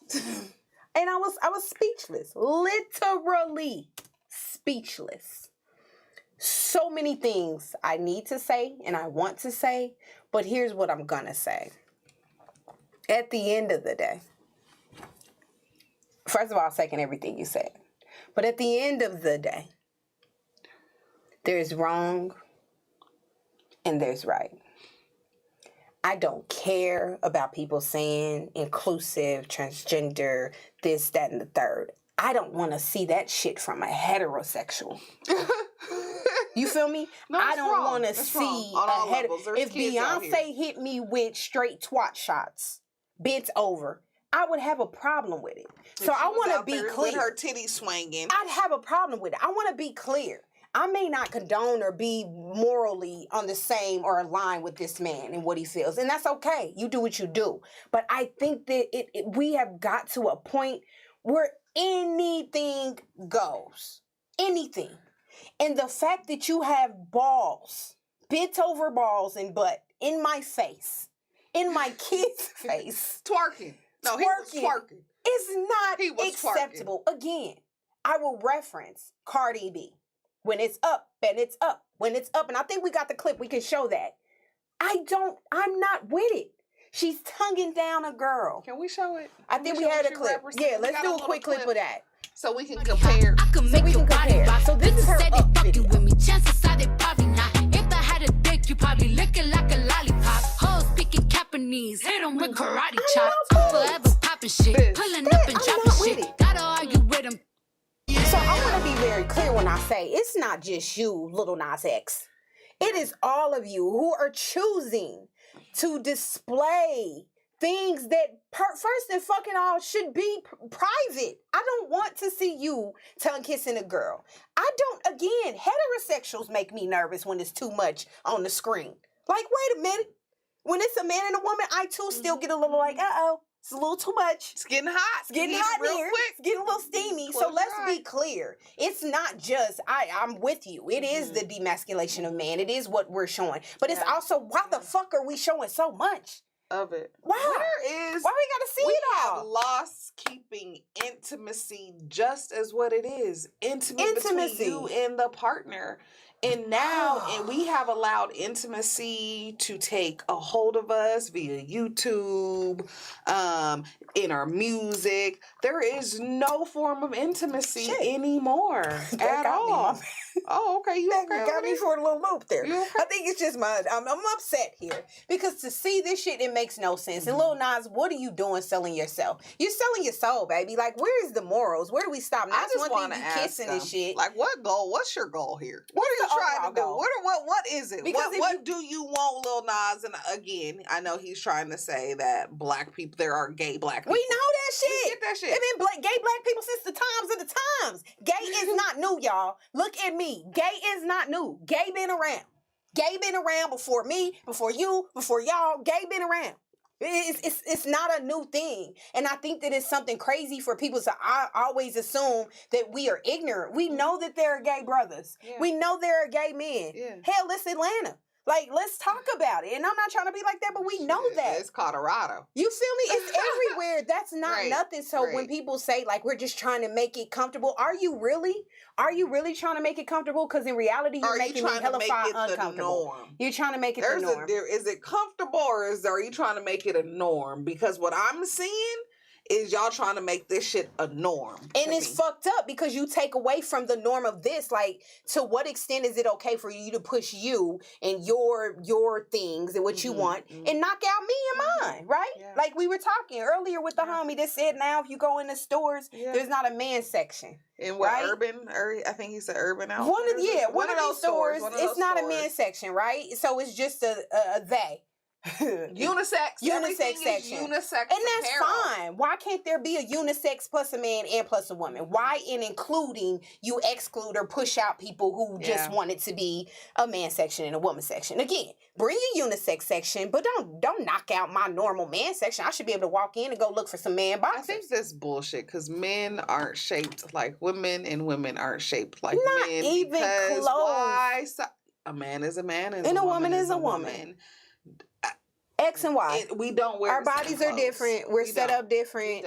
And I was speechless. Literally speechless. So many things I need to say and I want to say, but here's what I'm gonna say. At the end of the day, first of all, I second everything you said. But at the end of the day, there's wrong and there's right. I don't care about people saying inclusive, transgender, this, that, and the third. I don't want to see that shit from a heterosexual. You feel me? No, I don't want to That's see wrong. On all levels. There's if kids out here. Beyonce hit me with straight twat shots, bent over, I would have a problem with it. So I want to be clear. With her titties swinging. I'd have a problem with it. I want to be clear. I may not condone or be morally on the same or aligned with this man and what he feels. And that's okay. You do what you do. But I think that we have got to a point where anything goes. Anything. And the fact that you have balls, bent over balls and butt in my face, in my kid's face. Twerking. No, he was twerking. It's not acceptable. Twerking. Again, I will reference Cardi B. When it's up and it's up. When it's up. And I think we got the clip. We can show that. I'm not with it. She's tonguing down a girl. Can we show it? I think we had a clip. Yeah, let's do a quick clip of that. So we can compare. I can make you compare. So this is her said up they fucking video. with me. Chances are they probably not. If I had a dick, you probably lick it like a lollipop. Hoes speaking Japanese, hit them with karate chops. Forever popping shit, pulling up and I'm dropping not with shit. it. Gotta argue with them. So I want to be very clear when I say it's not just you, Little Nas X. It is all of you who are choosing to display things that first and fucking all should be private. I don't want to see you tongue kissing a girl. Again, heterosexuals make me nervous when it's too much on the screen. Like, wait a minute. When it's a man and a woman, I too still get a little like, it's a little too much. It's getting hot. It's getting hot real here. quick. It's getting a little steamy. Close So let's your be eyes. clear. It's not just, I'm with you. It is the demasculation of man. It is what we're showing. But it's also, why the fuck are we showing so much? Of it. Why? Why we gotta see we it have all? lost keeping intimacy just as what it is. Intimacy between you and the partner. And now and we have allowed intimacy to take a hold of us via YouTube, in our music. There is no form of intimacy anymore at all. Oh, okay. You okay? That got me for a little loop there. You okay? I think it's just I'm upset here because to see this shit, it makes no sense. And Lil Nas, what are you doing selling yourself? You're selling your soul, baby. Like, where is the morals? Where do we stop? Now, I that's just one want thing to you ask kissing them, and shit. like, what goal? What's your goal here? What are you the trying to do? overall goal? What is it? Because What do you want, Lil Nas? And again, I know he's trying to say that black people, there are gay black people. We know that shit. We get that shit. There been gay black people since the times of the times. Gay is not new, y'all. Look at me. Gay is not new. Gay been around. Gay been around before me, before you, before y'all. Gay been around. It's not a new thing. And I think that it's something crazy for people to always assume that we are ignorant. We know that there are gay brothers. Yeah. We know there are gay men. Yeah. Hell, it's Atlanta. Like, let's talk about it. And I'm not trying to be like that, but we know that. It's Colorado. You feel me? It's everywhere. That's not Right, nothing. So when right. people say, like, we're just trying to make it comfortable, are you really? Are you really trying to make it comfortable? Because in reality, you're making me hella uncomfortable. Norm? You're trying to make it the norm. Is it comfortable or are you trying to make it a norm? Because what I'm seeing is y'all trying to make this shit a norm. And it's fucked up because you take away from the norm of this. Like, to what extent is it okay for you to push you and your things and what you want and knock out me and mine, right? Yeah. Like we were talking earlier with the homie that said now if you go in the stores, there's not a men's section. In what, right? I think he said Urban Outfitters. One of those stores, it's not a men's section, right? So it's just a they. Unisex section. Unisex and that's apparel. fine. Why can't there be a unisex plus a man and plus a woman? Why in including you exclude or push out people who just want it to be a man section and a woman section? Again, bring a unisex section, but don't knock out my normal man section. I should be able to walk in and go look for some man boxers. I think that's bullshit because men aren't shaped like women and women aren't shaped like not men. Even close. Why? A man is a man and a woman is a woman. X and Y. We don't wear our bodies are different. We're set up different.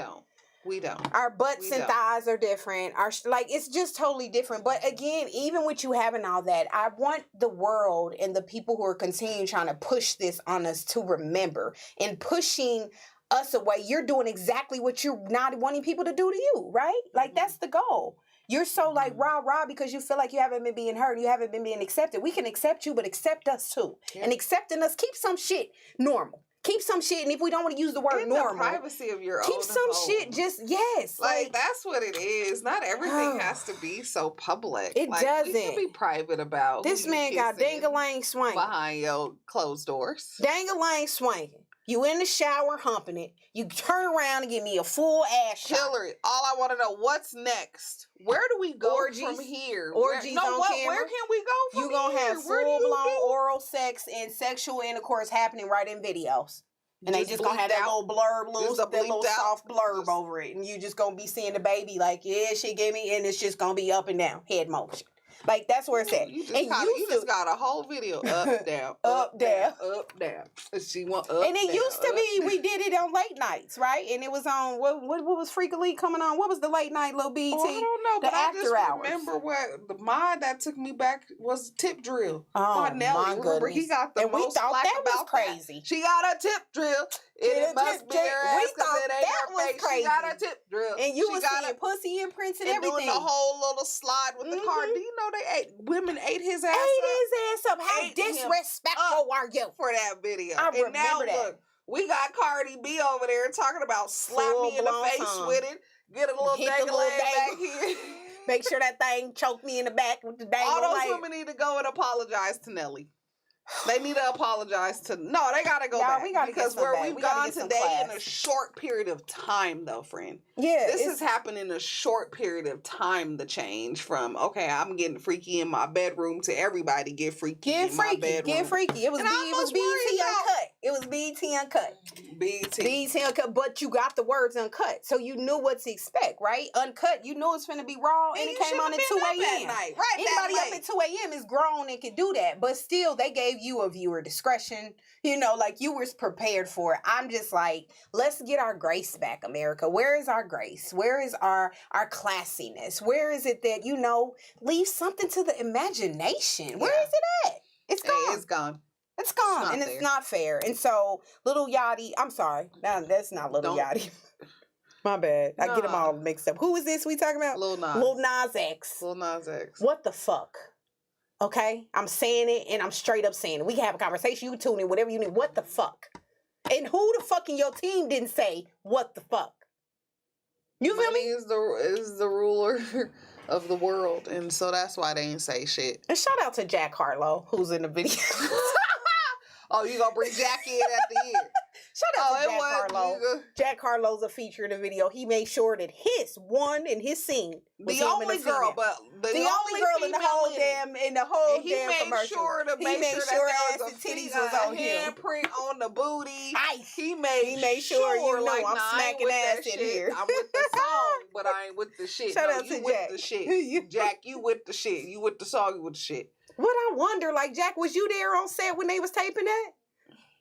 We don't. Our butts and thighs are different. It's just totally different. But again, even with you having all that, I want the world and the people who are continuing trying to push this on us to remember and pushing us away. You're doing exactly what you're not wanting people to do to you, right? Like that's the goal. You're so like rah because you feel like you haven't been being heard, you haven't been being accepted. We can accept you, but accept us too. Yeah. And accepting us, keep some shit normal. Keep some shit, and if we don't want to use the word in normal, the privacy of your keep own some home. Shit. Just like that's what it is. Not everything has to be so public. It doesn't. We can be private about. This man got dang-a-lang swinging behind your closed doors. Dang-a-lang swinging. You in the shower humping it. You turn around and give me a full ass shot. Hillary, all I want to know, what's next? Where do we go from here? Orgies on camera. Where can we go from here? You gonna have full-blown oral sex and sexual intercourse happening right in videos. And they just gonna have that little blurb, that little soft blurb over it. And you just gonna be seeing the baby like, yeah, she gave me, and it's just gonna be up and down, head motion. Like, that's where it's at. You just got a whole video up, down, up, down, up, down. She want up, and it down, used to be, we did it on late nights, right? And it was on, what was Freakily coming on? What was the late night little BT? Oh, I don't know, the but after I just hours. remember what, the mind that took me back was Tip Drill. Oh, Nelly. Remember, he got the and most we thought that was crazy. That. She got a tip drill. It must be her ass. We thought that was crazy. She got a tip drill. And you was seeing pussy imprints and everything. Doing the whole little slide with the car. Do you know women ate his ass up? Ate his ass up. How disrespectful are you? For that video. I remember that. Look, we got Cardi B over there talking about slap me in the face with it. Get a little dang back here. Make sure that thing choke me in the back with the dang. All those women need to go and apologize to Nelly. They need to apologize to. No, they gotta go back. Because where we've gone today in a short period of time, though, friend. Yeah, this has happened in a short period of time. The change from I'm getting freaky in my bedroom to everybody get freaky in my bedroom. Get freaky. It was BET Uncut. It was BET Uncut. BET Uncut, but you got the words uncut, so you knew what to expect, right? Uncut, you knew it's finna be raw, and it came on at 2 a.m. Right? Anybody up at 2 a.m. is grown and can do that, but still, they gave you a viewer discretion. You know, like you were prepared for it. I'm just like, let's get our grace back, America. Where is our grace? Where is our classiness? Where is it that, leave something to the imagination? Where is it at? It's gone. Hey, it's gone. It's gone, and it's not fair. And so, Lil Yachty, I'm sorry. No, that's not Lil Yachty. My bad. I get them all mixed up. Who is this we talking about? Lil Nas. Lil Nas X. Lil Nas X. What the fuck? Okay? I'm saying it, and I'm straight up saying it. We can have a conversation. You can tune in, whatever you need. What the fuck? And who the fuck in your team didn't say, what the fuck? You feel me? Is the ruler of the world, and so that's why they ain't say shit. And shout out to Jack Harlow, who's in the video. Oh, you gonna bring Jack in at the end? Shout out to Jack Harlow. Jack Harlow's a feature in the video. He made sure that his scene was the only girl, but the only girl in the whole damn commercial. He made sure ass and titties was on him. Handprint on the booty. Ice. He made sure I'm smacking ass in here. I'm with the song, but I ain't with the shit. Shout out to you Jack. With the shit. Jack, you with the shit. You with the song, you with the shit. What I wonder, Jack, was you there on set when they was taping that?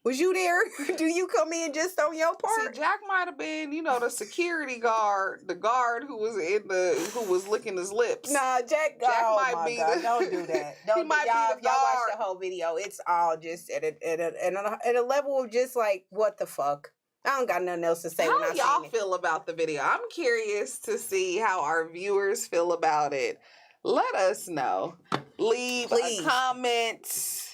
Was you there? Do you come in just on your part? See, Jack might have been, the security guard, the guard who was licking his lips. Nah, Jack might be. God, don't do that. Don't. If y'all watch the whole video, it's all just at a level of just like, what the fuck? I don't got nothing else to say. How when do I y'all seen it. feel about the video? I'm curious to see how our viewers feel about it. Let us know. Leave Please. a comment.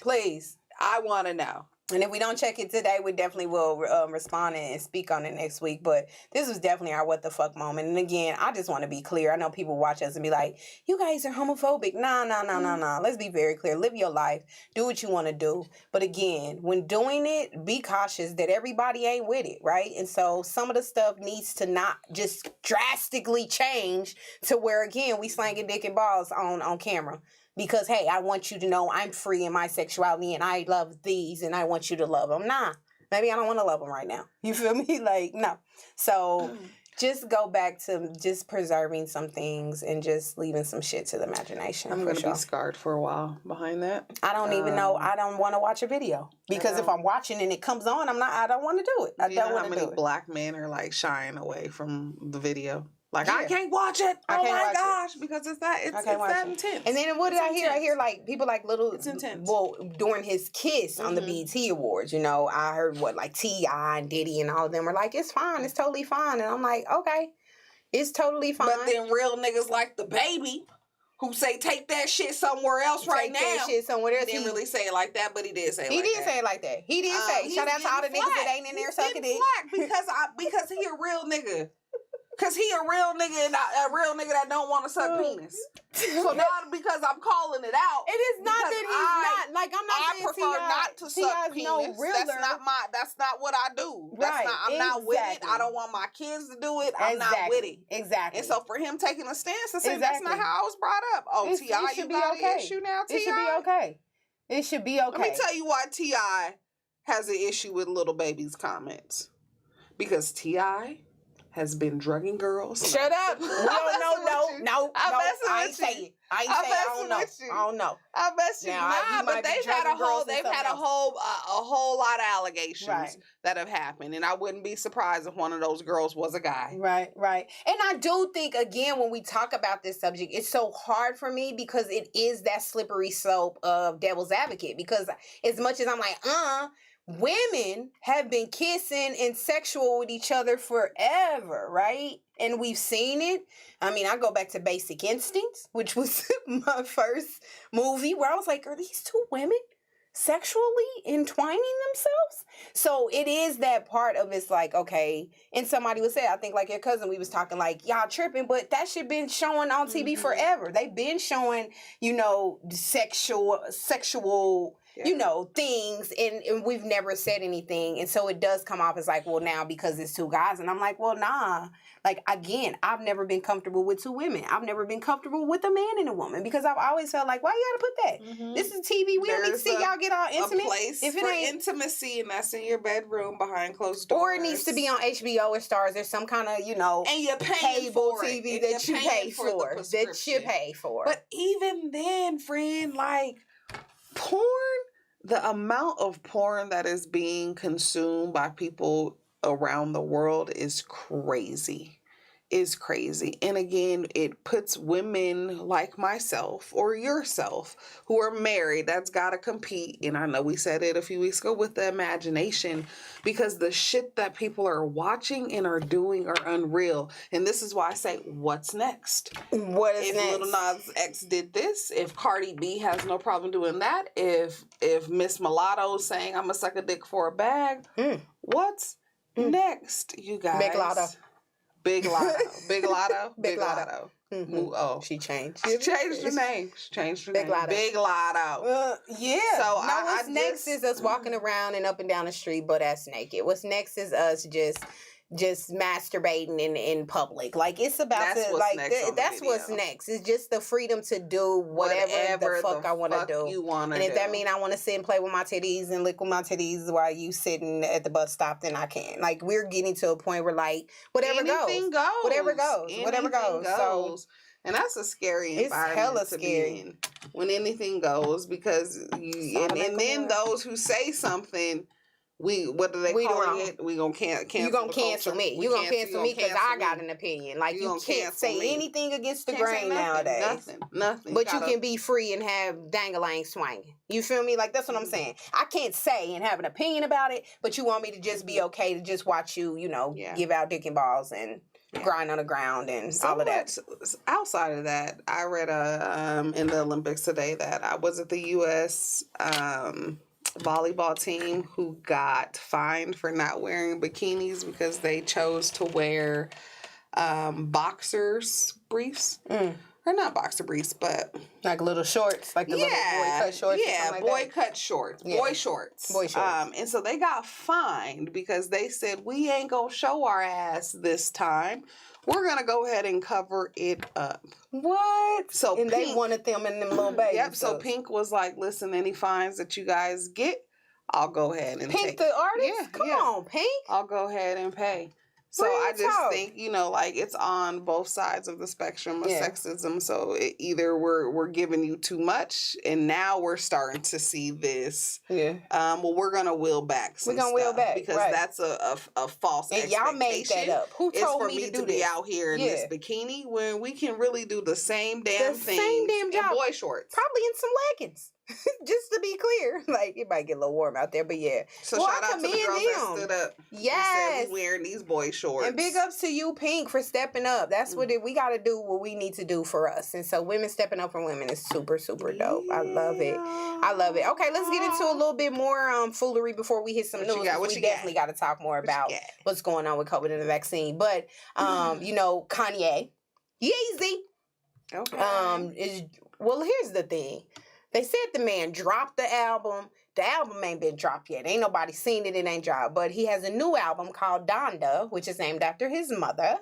Please. I want to know. And if we don't check it today, we definitely will respond and speak on it next week. But this was definitely our what the fuck moment. And again, I just want to be clear. I know people watch us and be like, you guys are homophobic. Nah. Let's be very clear. Live your life. Do what you want to do. But again, when doing it, be cautious that everybody ain't with it, right? And so some of the stuff needs to not just drastically change to where, again, we slanging dick and balls on camera. Because, hey, I want you to know I'm free in my sexuality and I love these and I want you to love them. Nah, maybe I don't want to love them right now. You feel me? Like, no. So just go back to just preserving some things and just leaving some shit to the imagination. I'm going to be scarred for a while behind that. I don't even know. I don't want to watch a video. Because if I'm watching and it comes on, I don't want to do it. I don't want to do it. How many black men are like shying away from the video? Like, I can't watch it. Oh my gosh. Because it's that intense. And then what did I hear? I hear like people like little. It's intense. Well, during his kiss on the BET Awards, you know, I heard like T.I. and Diddy and all of them were like, it's fine. It's totally fine. And I'm like, okay, it's totally fine. But then real niggas like the baby who say take that shit somewhere else right now. Take that shit somewhere else. He didn't really say it like that, but he did say it like that. He did say it like that. He did say, shout out to all the niggas that ain't in there sucking dick. Because he a real nigga. Because he a real nigga and a real nigga that don't want to suck penis. So now because I'm calling it out. It is not that he's not. Like, I'm not saying prefer not to suck penis. No realer. That's not what I do. I'm not with it. I don't want my kids to do it. I'm not with it. Exactly. And so for him taking a stance and saying that's not how I was brought up. Oh, T.I., you got an issue now, T.I.? It should be okay. It should be okay. Let me tell you why T.I. has an issue with Little Baby's comments. Because T.I. has been drugging girls. Shut up. We don't know. No. I ain't saying it. I don't know. I don't know. I bet you not. But they've had a whole lot of allegations that have happened, and I wouldn't be surprised if one of those girls was a guy. Right. And I do think, again, when we talk about this subject, it's so hard for me because it is that slippery slope of devil's advocate. Because as much as I'm like, women have been kissing and sexual with each other forever, right? And we've seen it. I mean, I go back to Basic Instincts, which was my first movie where I was like, are these two women sexually entwining themselves? So it is that part of it's like, okay, and somebody would say, I think like your cousin, we was talking like, y'all tripping, but that shit been showing on TV forever. They've been showing, you know, sexual you know, things, and we've never said anything. And so it does come off as like, well, now because it's two guys. And I'm like, well, nah. Like, again, I've never been comfortable with two women. I've never been comfortable with a man and a woman because I've always felt like, why you gotta put that? This is TV. We don't need to see y'all get all intimate. A place if it ain't intimacy, and that's in your bedroom behind closed doors. Or it needs to be on HBO or Stars. There's some kind of, you know, and you're paying cable for TV it. that you pay for. That you pay for. But even then, friend, like, porn, the amount of porn that is being consumed by people around the world is crazy. And again, it puts women like myself or yourself who are married, that's got to compete. And I know we said it a few weeks ago with the imagination, because the shit that people are watching and are doing are unreal. And this is why I say, what's next? What is next? If Lil Nas X did this, if Cardi B has no problem doing that, if Miss Mulatto's saying I'm gonna suck a dick for a bag, what's next, you guys? Big Lotto. Oh, she changed. She changed her name. Big Lotto. Big Lotto. Yeah. So what's next is us walking around and up and down the street butt ass naked. What's next is us just masturbating in public. Like, it's about that's to what's like next that's what's next. It's just the freedom to do whatever the fuck I want to do. And if that mean I want to sit and play with my titties and lick with my titties while you sitting at the bus stop, then I can. Like, we're getting to a point where like whatever goes. Whatever goes. So, and that's a scary environment. It's hella scary to be in when anything goes, because then those who say something what do they We call wrong. it? We gonna cancel. You gonna the cancel culture. me. We You gonna cancel me because I me. got an opinion. Like You you gonna can't cancel say me. anything against the Can't say grain nothing, nowadays. Nothing. But you can be free and have dang-a-lang swinging. You feel me? Like, that's what I'm saying. I can't say and have an opinion about it, but you want me to just be okay to just watch you, give out dick and balls and grind on the ground and all of that. Outside of that, I read in the Olympics today that I was at the U.S. Volleyball team who got fined for not wearing bikinis because they chose to wear boxers briefs. Or not boxer briefs, but like little shorts, like the little boy cut shorts. Yeah, boy cut shorts. Yeah. Boy shorts. Boy shorts. And so they got fined because they said, we ain't gonna show our ass this time. We're gonna go ahead and cover it up. What? So and Pink, they wanted them in them little babies. Yep. So Pink was like, listen, any fines that you guys get, I'll go ahead and Pink take. the artist? Yeah, Come on, Pink. I'll go ahead and pay. So I just think, like it's on both sides of the spectrum of sexism. So either we're giving you too much, and now we're starting to see this. Yeah. Well, we're gonna wheel back. We're gonna wheel back because that's a false expectation. And y'all made that up. Who told me to do be out here in this bikini when we can really do the same damn thing? Same damn job. In boy shorts, probably in some leggings. Just to be clear, like it might get a little warm out there, but yeah. So shout out to the girls that stood up. Yes, and said we wearing these boy shorts. And big ups to you, Pink, for stepping up. That's what we got to do. What we need to do for us, and so women stepping up for women is super, super dope. I love it. I love it. Okay, let's get into a little bit more foolery before we hit some news. We definitely got to talk more about what's going on with COVID and the vaccine. But Kanye, Yeezy. Okay. Here's the thing. They said the man dropped the album. The album ain't been dropped yet. Ain't nobody seen it. It ain't dropped. But he has a new album called Donda, which is named after his mother.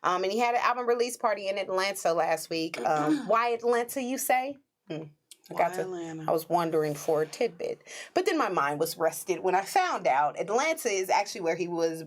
And he had an album release party in Atlanta last week. Why Atlanta, you say? I was wondering for a tidbit. But then my mind was rested when I found out Atlanta is actually where he was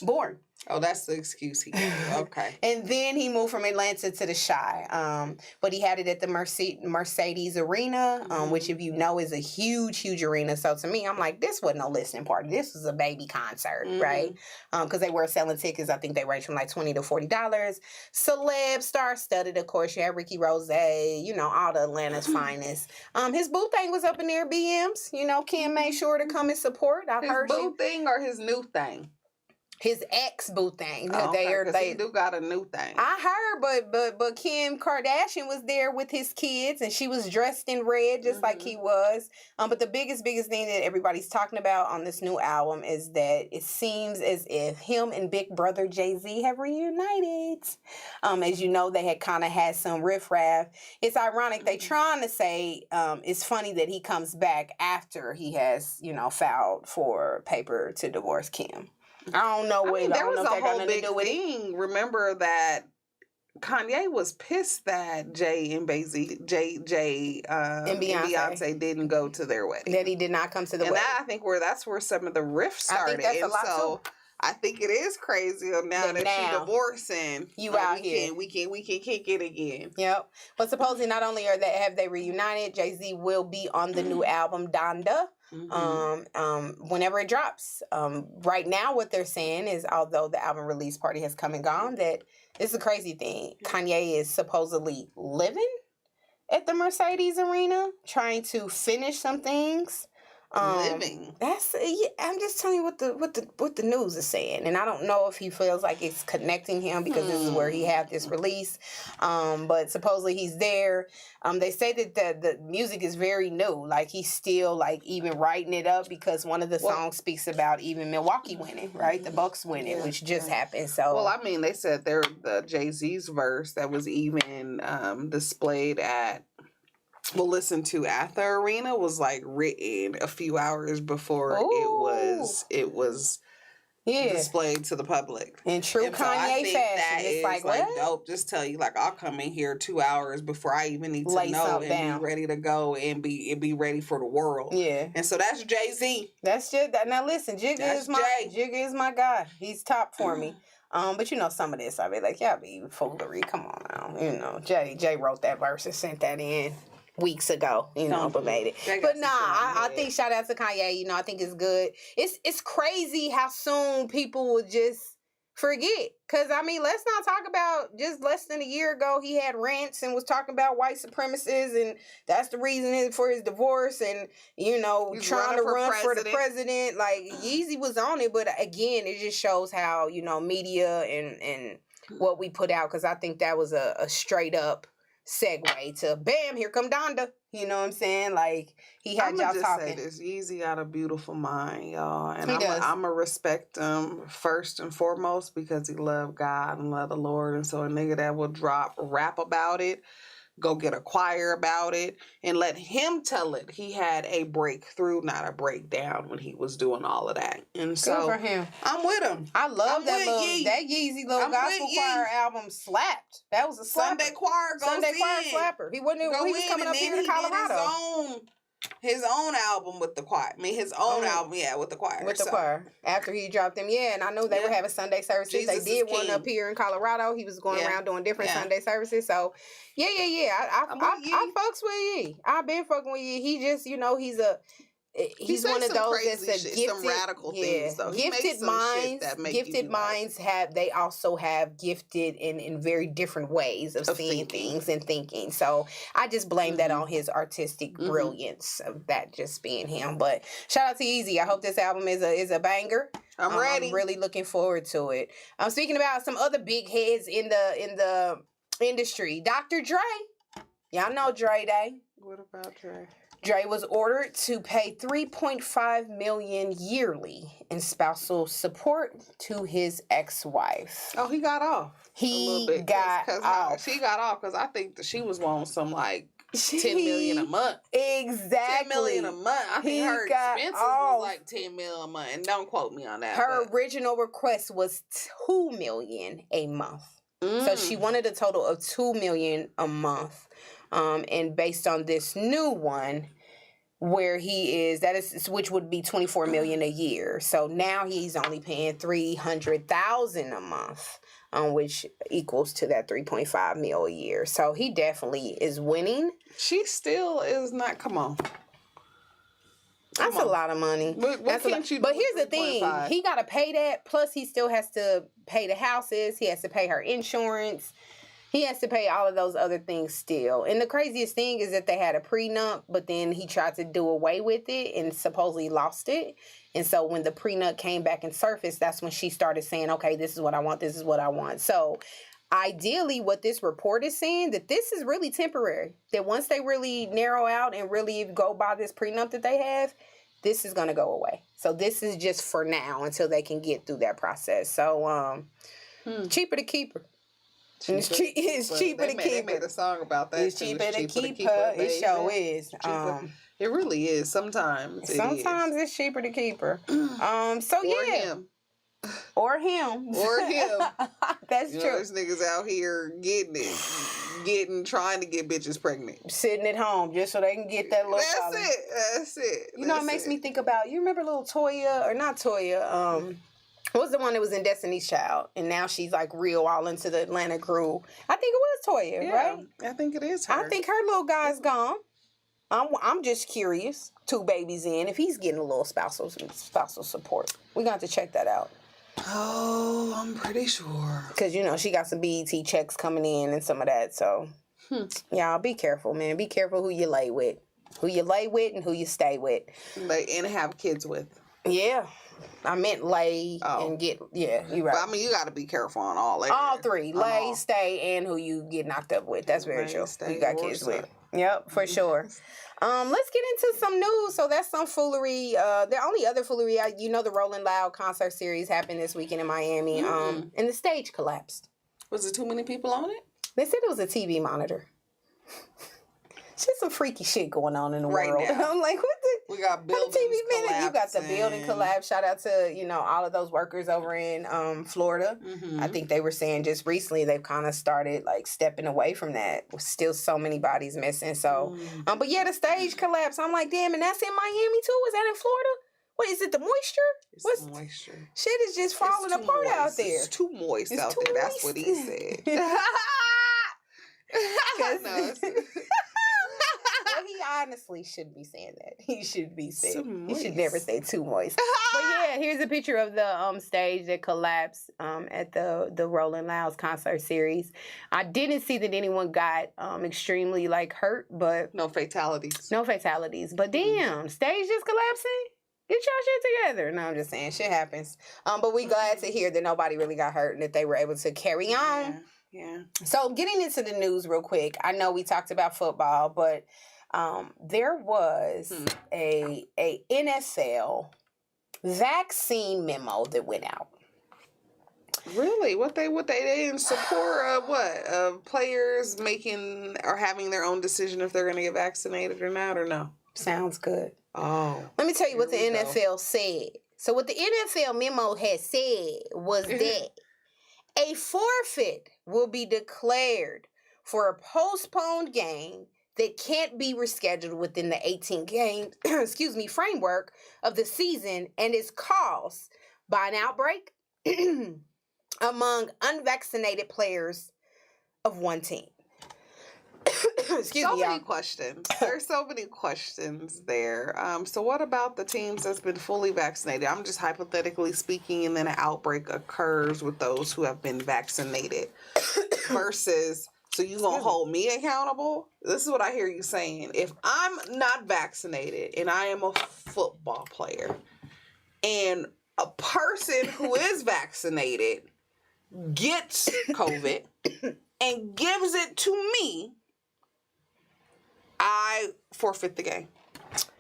born. Oh, that's the excuse he gave. Okay. And then he moved from Atlanta to the Chi. But he had it at the Mercedes Arena, which, if you know, is a huge, huge arena. So to me, I'm like, this wasn't no listening party. This was a baby concert, right? Because they were selling tickets. I think they range from like $20 to $40. Celeb, star-studded, of course. You had Ricky Rose, all the Atlanta's finest. His boo thing was up in their BMs. Kim made sure to come and support. His boo thing or his new thing? His ex boo thing. They do got a new thing. I heard, but Kim Kardashian was there with his kids, and she was dressed in red just like he was. But the biggest thing that everybody's talking about on this new album is that it seems as if him and Big Brother Jay-Z have reunited. As you know, they had kind of had some riffraff. It's ironic. They trying to say it's funny that he comes back after he has filed for paper to divorce Kim. I don't know what there was a whole big thing. Remember that Kanye was pissed that Jay and Beyonce didn't go to their wedding. That he did not come to the wedding. And I think that's where some of the rifts started. I think that's a lot too. I think it is crazy now that she's divorcing. You out here. We can kick it again. Yep. But supposedly not only have they reunited, Jay-Z will be on the new album Donda. Whenever it drops. Right now what they're saying is, although the album release party has come and gone, that it's a crazy thing. Kanye is supposedly living at the Mercedes Arena, trying to finish some things. Living. I'm just telling you what the news is saying, and I don't know if he feels like it's connecting him because this is where he had this release. But supposedly he's there. They say that the music is very new. Like he's still even writing it up because one of the songs speaks about even Milwaukee winning, right? The Bucks winning, which just happened. So they said the Jay-Z's verse that was even displayed at. Listen to at the arena was written a few hours before it was displayed to the public. In true Kanye fashion, it's what? Dope. Just tell you, I'll come in here 2 hours before I even need to know and be ready to go and be ready for the world. Yeah. And so that's Jay-Z. That's just now. Listen, Jigga is my guy. He's top for me. But some of this, I be like, be foolery. Come on now. Jay wrote that verse and sent that in. weeks ago, but made it. But nah, I think shout out to Kanye. I think it's good. It's crazy how soon people will just forget. Because, let's not talk about just less than a year ago, he had rants and was talking about white supremacists, and that's the reason for his divorce, and, trying to run for the president. Like, Yeezy was on it, but again, it just shows how, media and what we put out, because I think that was a straight up segue to bam, here come Donda. You know what I'm saying? Like, he had y'all talking. Say this, Yeezy got a beautiful mind, y'all, and I'm gonna respect him first and foremost because he loved God and loved the Lord, and so a nigga that will rap about it, go get a choir about it, and let him tell it. He had a breakthrough, not a breakdown, when he was doing all of that. And so good for him. I'm with him. I love that Yeezy little gospel choir album slapped. That was a slapper. Sunday choir slapper. He wasn't even, he was coming up here in Colorado. His own album with the choir. His own album, with the choir. With the choir. After he dropped them, and I know they were having Sunday services. Jesus they did one up here in Colorado. He was going around doing different Sunday services. So, yeah. I fucks with Ye. I've been fucking with Ye. He just, he's one of those that's a gifted, some radical things though. Gifted minds they also have gifted in very different ways of seeing things and thinking. So I just blame that on his artistic brilliance of that just being him. But shout out to Yeezy. I hope this album is a banger. I'm ready. I'm really looking forward to it. I'm speaking about some other big heads in the industry. Dr. Dre. Y'all know Dre Day. What about Dre? Dre was ordered to pay $3.5 million yearly in spousal support to his ex-wife. Oh, he got off. He got off. She got off because I think that she was wanting some like $10 million a month. Exactly. $10 million a month. I think her expenses was like $10 million a month, and don't quote me on that. Her original request was $2 million a month, so she wanted a total of $2 million a month. And based on this new one, where he is, which would be $24 million a year. So now he's only paying $300,000 a month, which equals to that $3.5 million a year. So he definitely is winning. She still is not. Come on. That's a lot of money. But here's the thing. He got to pay that. Plus, he still has to pay the houses. He has to pay her insurance. He has to pay all of those other things still. And the craziest thing is that they had a prenup, but then he tried to do away with it and supposedly lost it. And so when the prenup came back and surfaced, that's when she started saying, okay, this is what I want. This is what I want. So ideally, what this report is saying, that this is really temporary. That once they really narrow out and really go by this prenup that they have, this is going to go away. So this is just for now until they can get through that process. So cheaper to keep her. It's cheaper to keep her. They made a song about that. It's cheaper to keep her. It sure is. It really is. Sometimes it's cheaper to keep her. Or him. That's true. Those niggas out here trying to get bitches pregnant. Sitting at home just so they can get that little That's it. It makes me think about, you remember little Toya, or not Toya, what was the one that was in Destiny's Child? And now she's like real all into the Atlanta groove. I think it was Toya, right? I think it is her. I think her little guy's gone. I'm just curious, 2 babies in, if he's getting a little spousal support. We're going to have to check that out. Oh, I'm pretty sure. Because, she got some BET checks coming in and some of that. So, y'all be careful, man. Be careful who you lay with. Who you lay with and who you stay with. And have kids with. Yeah. I meant lay and get, you're right. But, you got to be careful on all areas. All 3. Lay, stay, and who you get knocked up with. That's very true. You got kids with. Yep, for sure. Let's get into some news. So that's some foolery. The only other foolery, the Rolling Loud concert series happened this weekend in Miami. And the stage collapsed. Was it too many people on it? They said it was a TV monitor. Just some freaky shit going on in the world. Now. I'm like, what the? We got buildings collapsing. You got the building collapse. Shout out to, all of those workers over in Florida. I think they were saying just recently they've kind of started like stepping away from that. With still so many bodies missing. So, but yeah, the stage collapse. I'm like, damn, and that's in Miami too? Is that in Florida? What is it, the moisture? It's the moisture. Shit is just falling apart out there. It's too moist out there. That's what he said. honestly shouldn't be saying that. He should be saying. Too He should never moist. say too moist. But yeah, here's a picture of the stage that collapsed at the Rolling Louds concert series. I didn't see that anyone got extremely like hurt, but No fatalities. no fatalities. But damn, stage just collapsing. Get your shit together. No, I'm just saying, shit happens. But we glad to hear that nobody really got hurt and that they were able to carry on. Yeah. So getting into the news real quick, I know we talked about football, but there was a NFL vaccine memo that went out. Really? What they in support of what? Of players making or having their own decision if they're going to get vaccinated or not, or no? Sounds good. Oh. Let me tell you what the Here we go. NFL said. So what the NFL memo had said was that a forfeit will be declared for a postponed game that can't be rescheduled within the 18 game framework of the season and is caused by an outbreak among unvaccinated players of one team. Excuse So me, many y'all. questions. There's so many questions there. So what about the teams that's been fully vaccinated? I'm just hypothetically speaking, and then an outbreak occurs with those who have been vaccinated versus, so you gonna hold me accountable? This is what I hear you saying. If I'm not vaccinated and I am a football player and a person who is vaccinated gets COVID and gives it to me, I forfeit the game.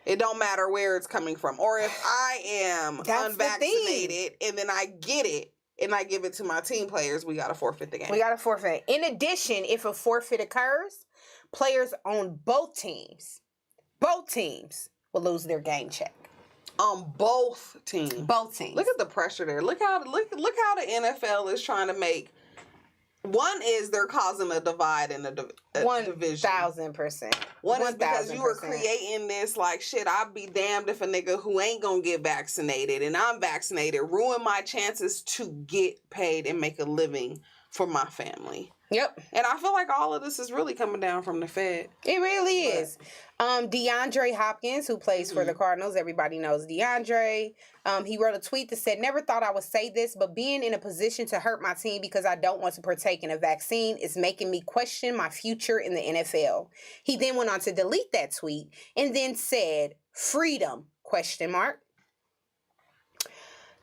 It don't matter where it's coming from. Or if I am That's the unvaccinated and then I get it and I give it to my team players, we got to forfeit the game. We got to forfeit. In addition, if a forfeit occurs, players on both teams will lose their game check. On both teams. Both teams. Look at the pressure there. Look how the NFL is trying to make. One is they're causing a divide in the division. 1,000%. One is because you were creating this like, shit, I'd be damned if a nigga who ain't gonna get vaccinated and I'm vaccinated ruin my chances to get paid and make a living for my family. Yep. And I feel like all of this is really coming down from the Fed. It really is. DeAndre Hopkins, who plays for the Cardinals, everybody knows DeAndre. He wrote a tweet that said, "Never thought I would say this, but being in a position to hurt my team because I don't want to partake in a vaccine is making me question my future in the NFL." He then went on to delete that tweet and then said, "Freedom?" ?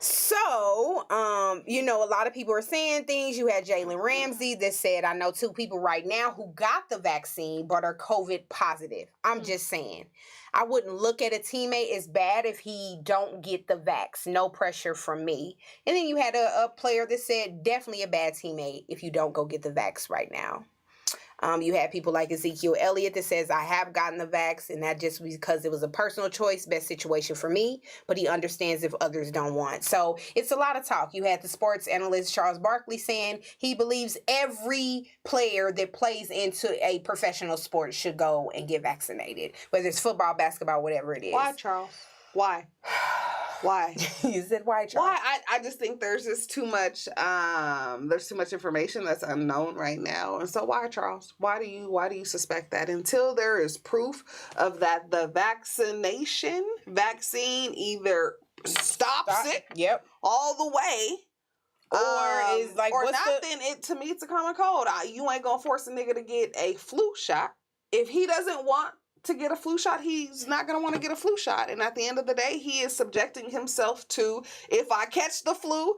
So, a lot of people are saying things. You had Jalen Ramsey that said, I know 2 people right now who got the vaccine but are COVID positive. I'm just saying. I wouldn't look at a teammate as bad if he don't get the vax. No pressure from me. And then you had a player that said, definitely a bad teammate if you don't go get the vax right now. You had people like Ezekiel Elliott that says, I have gotten the vax, and that just because it was a personal choice, best situation for me, but he understands if others don't want. So it's a lot of talk. You had the sports analyst Charles Barkley saying he believes every player that plays into a professional sport should go and get vaccinated, whether it's football, basketball, whatever it is. Why, Charles? Why? Why? You said why, Charles? Why? I just think there's just too much information that's unknown right now. And so why, Charles? Why do you suspect that? Until there is proof of that the vaccine either stops it all the way, or is like, or not, then to me it's a common cold. You ain't gonna force a nigga to get a flu shot. If he doesn't want to get a flu shot, he's not going to want to get a flu shot. And at the end of the day, he is subjecting himself to, if I catch the flu,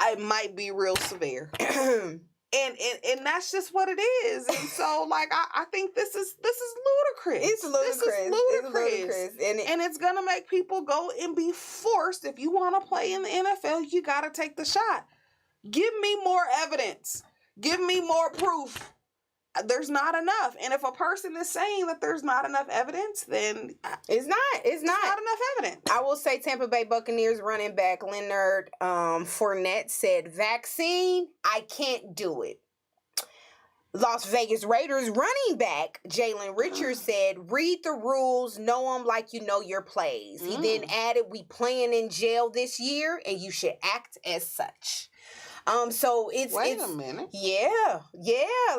it might be real severe. and that's just what it is. And so, like, I think this is ludicrous. It's ludicrous. This is ludicrous. And it's going to make people go and be forced. If you want to play in the NFL, you got to take the shot. Give me more evidence. Give me more proof. There's not enough. And if a person is saying that there's not enough evidence, then it's not enough evidence. I will say Tampa Bay Buccaneers running back Leonard Fournette said, vaccine, I can't do it. Las Vegas Raiders running back Jalen Richards said, read the rules, know them like you know your plays. He then added, we playing in jail this year and you should act as such. So Wait a minute. Yeah.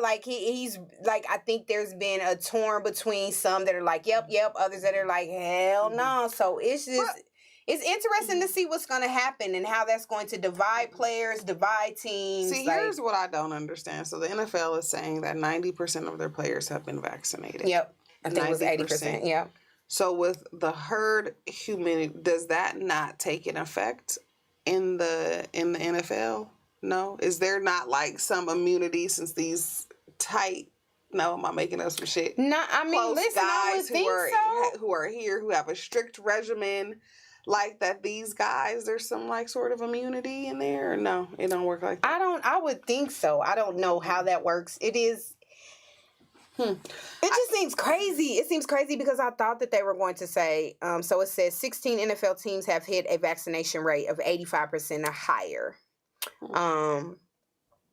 Like he's like, I think there's been a torn between some that are like, yep, others that are like, hell no. So it's just, it's interesting to see what's going to happen and how that's going to divide players, divide teams. See, here's what I don't understand. So the NFL is saying that 90% of their players have been vaccinated. Yep. I think it was 80%. Yep. So with the herd immunity, does that not take an effect in the NFL? No? Is there not like some immunity since these tight, no, am I making up some shit? No, I mean, close listen, I would guys think so. who are here, who have a strict regimen, like that these guys, there's some like sort of immunity in there? Or no, it don't work like that? I would think so. I don't know how that works. It is... It just seems crazy. It seems crazy because I thought that they were going to say, so it says 16 NFL teams have hit a vaccination rate of 85% or higher.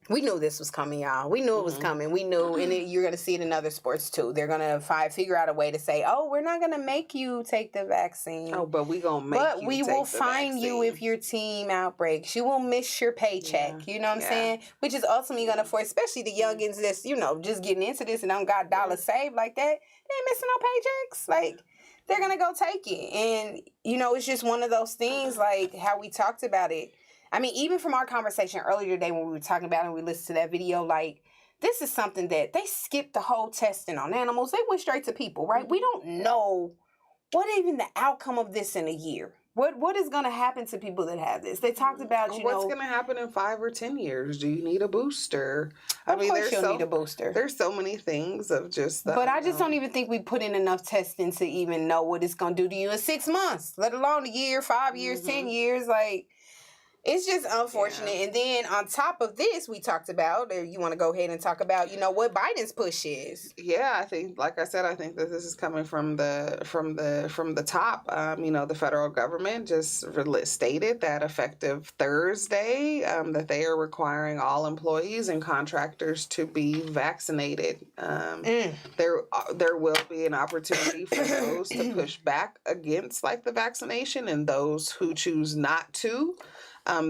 We knew this was coming, y'all. We knew it was coming. We knew, and you're going to see it in other sports too. They're going to figure out a way to say, oh, we're not going to make you take the vaccine. Oh, but we going to make you But we will fine you if your team outbreaks. You will miss your paycheck. Yeah. You know what I'm saying? Which is ultimately going to force, especially the youngins that's, just getting into this and don't got dollars saved like that. They ain't missing no paychecks. Like, they're going to go take it. And, it's just one of those things, like how we talked about it. I mean, even from our conversation earlier today when we were talking about it and we listened to that video, like, this is something that they skipped the whole testing on animals. They went straight to people, right? We don't know what even the outcome of this in a year. What is going to happen to people that have this? They talked about, what's going to happen in 5 or 10 years? Do you need a booster? Of course you'll need a booster. There's so many things of just that. But I just don't even think we put in enough testing to even know what it's going to do to you in 6 months, let alone a year, 5 years, 10 years. Like, it's just unfortunate. Yeah. And then on top of this, we talked about, or you want to go ahead and talk about, what Biden's push is. Yeah, I think, like I said, I think that this is coming from the top. The federal government just stated that effective Thursday, that they are requiring all employees and contractors to be vaccinated. There will be an opportunity for those to push back against the vaccination, and those who choose not to.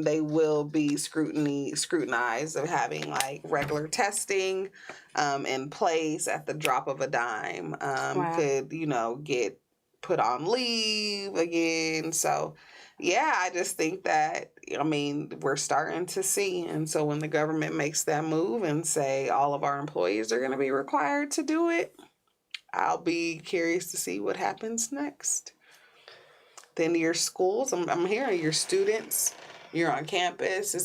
They will be scrutinized of having regular testing in place at the drop of a dime. Could get put on leave again. So yeah, I just think that we're starting to see, and so when the government makes that move and say all of our employees are going to be required to do it, I'll be curious to see what happens next. Then your schools, I'm hearing your students. You're on campus. I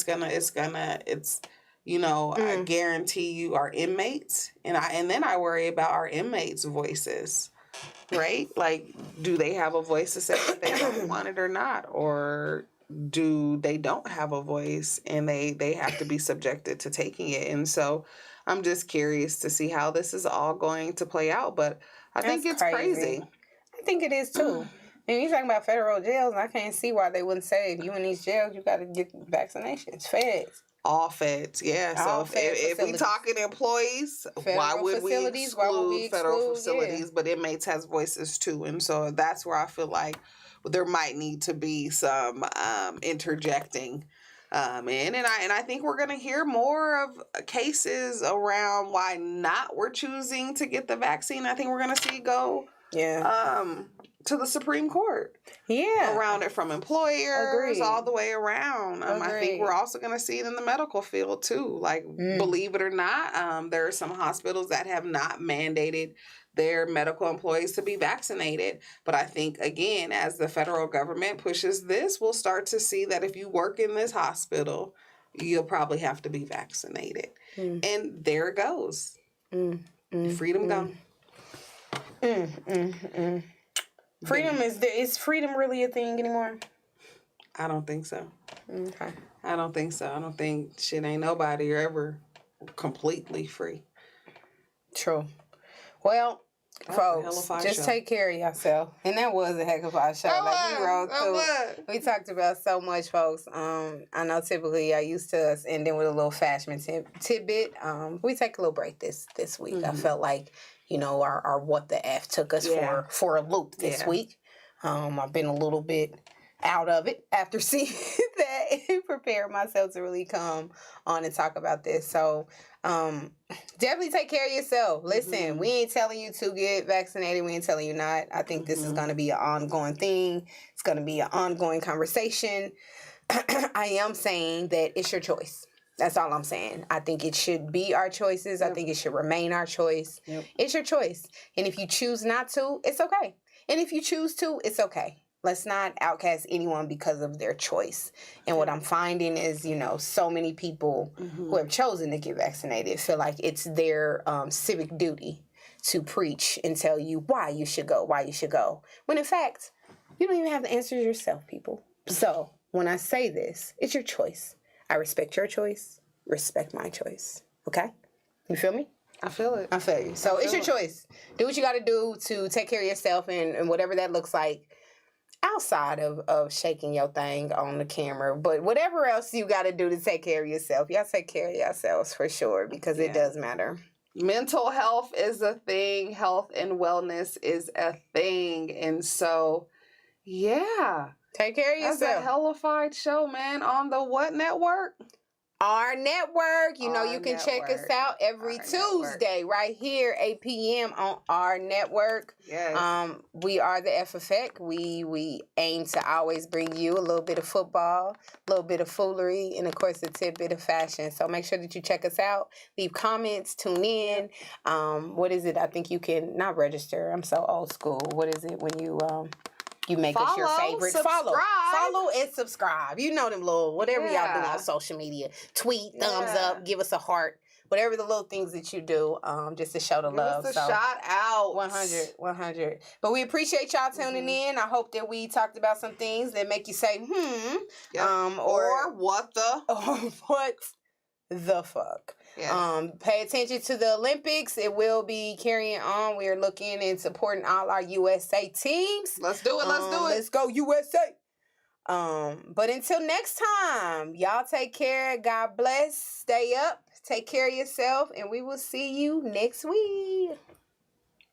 guarantee you our inmates, and then I worry about our inmates' voices, right? Like, do they have a voice to say if they don't want it or not, or do they don't have a voice and they have to be subjected to taking it? And so, I'm just curious to see how this is all going to play out. But I think it's crazy. I think it is too. And you're talking about federal jails, and I can't see why they wouldn't say, if you in these jails, you got to get vaccinations. Feds. All feds, yeah. All so if we talking employees, why would we exclude federal facilities? Yeah. But inmates has voices too. And so that's where I feel like there might need to be some interjecting. And I think we're going to hear more of cases around why not we're choosing to get the vaccine. I think we're going to see go to the Supreme Court. Yeah. Around it, from employers all the way around. I think we're also going to see it in the medical field too. Like, believe it or not, there are some hospitals that have not mandated their medical employees to be vaccinated. But I think, again, as the federal government pushes this, we'll start to see that if you work in this hospital, you'll probably have to be vaccinated. And there it goes. Freedom gone. Freedom is freedom really a thing anymore? I don't think so. Okay. I don't think so. I don't think ain't nobody ever completely free. True. Well, folks, just take care of yourself. And that was a heck of a show. We rode through. We talked about so much, folks. I know typically I used to end with a little fashion tidbit. We take a little break this week. I felt like, our what the F took us for a loop this week. I've been a little bit out of it after seeing that and prepare myself to really come on and talk about this. So definitely take care of yourself. Listen, we ain't telling you to get vaccinated. We ain't telling you not. I think this is going to be an ongoing thing. It's going to be an ongoing conversation. I am saying that it's your choice. That's all I'm saying. I think it should be our choices. I think it should remain our choice. It's your choice. And if you choose not to, it's okay. And if you choose to, it's okay. Let's not outcast anyone because of their choice. And what I'm finding is, you know, so many people who have chosen to get vaccinated feel like it's their civic duty to preach and tell you why you should go, When in fact, you don't even have the answers yourself, people. So when I say this, it's your choice. I respect your choice. Respect my choice. Okay? You feel me? I feel it. I feel you. So it's your choice. Do what you got to do to take care of yourself and whatever that looks like outside of shaking your thing on the camera. But whatever else you got to do to take care of yourself, y'all take care of yourselves for sure because it does matter. Mental health is a thing. Health and wellness is a thing. And so, yeah. Take care of yourself. That's a hellified show, man, on the what network? Our network. You know, you can check us out every Tuesday right here, 8 p.m. on our network. Yes. We are the F Effect. We aim to always bring you a little bit of football, a little bit of foolery, and of course a tidbit of fashion. So make sure that you check us out. Leave comments, tune in. What is it? I think you can not register. I'm so old school. What is it when you make us your favorite? Subscribe. Follow and subscribe. You know them little, whatever y'all do on social media. Tweet, thumbs up, give us a heart. Whatever the little things that you do, just to show the love. Give us a shout out. 100. But we appreciate y'all tuning in. I hope that we talked about some things that make you say, or what the? Or what the fuck. Yes. Pay attention to the Olympics. It will be carrying on. We are looking and supporting all our USA teams. Let's do it. Let's go USA. But until next time, y'all take care. God bless. Stay up. Take care of yourself. And we will see you next week.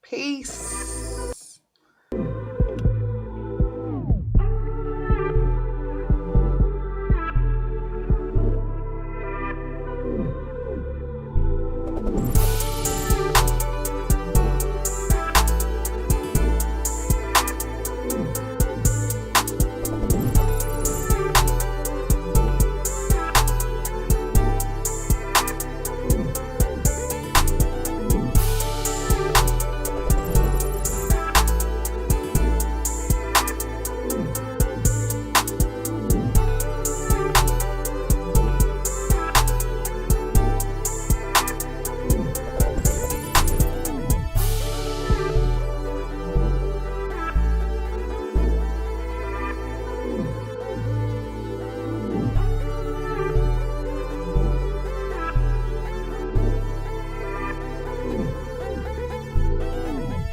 Peace.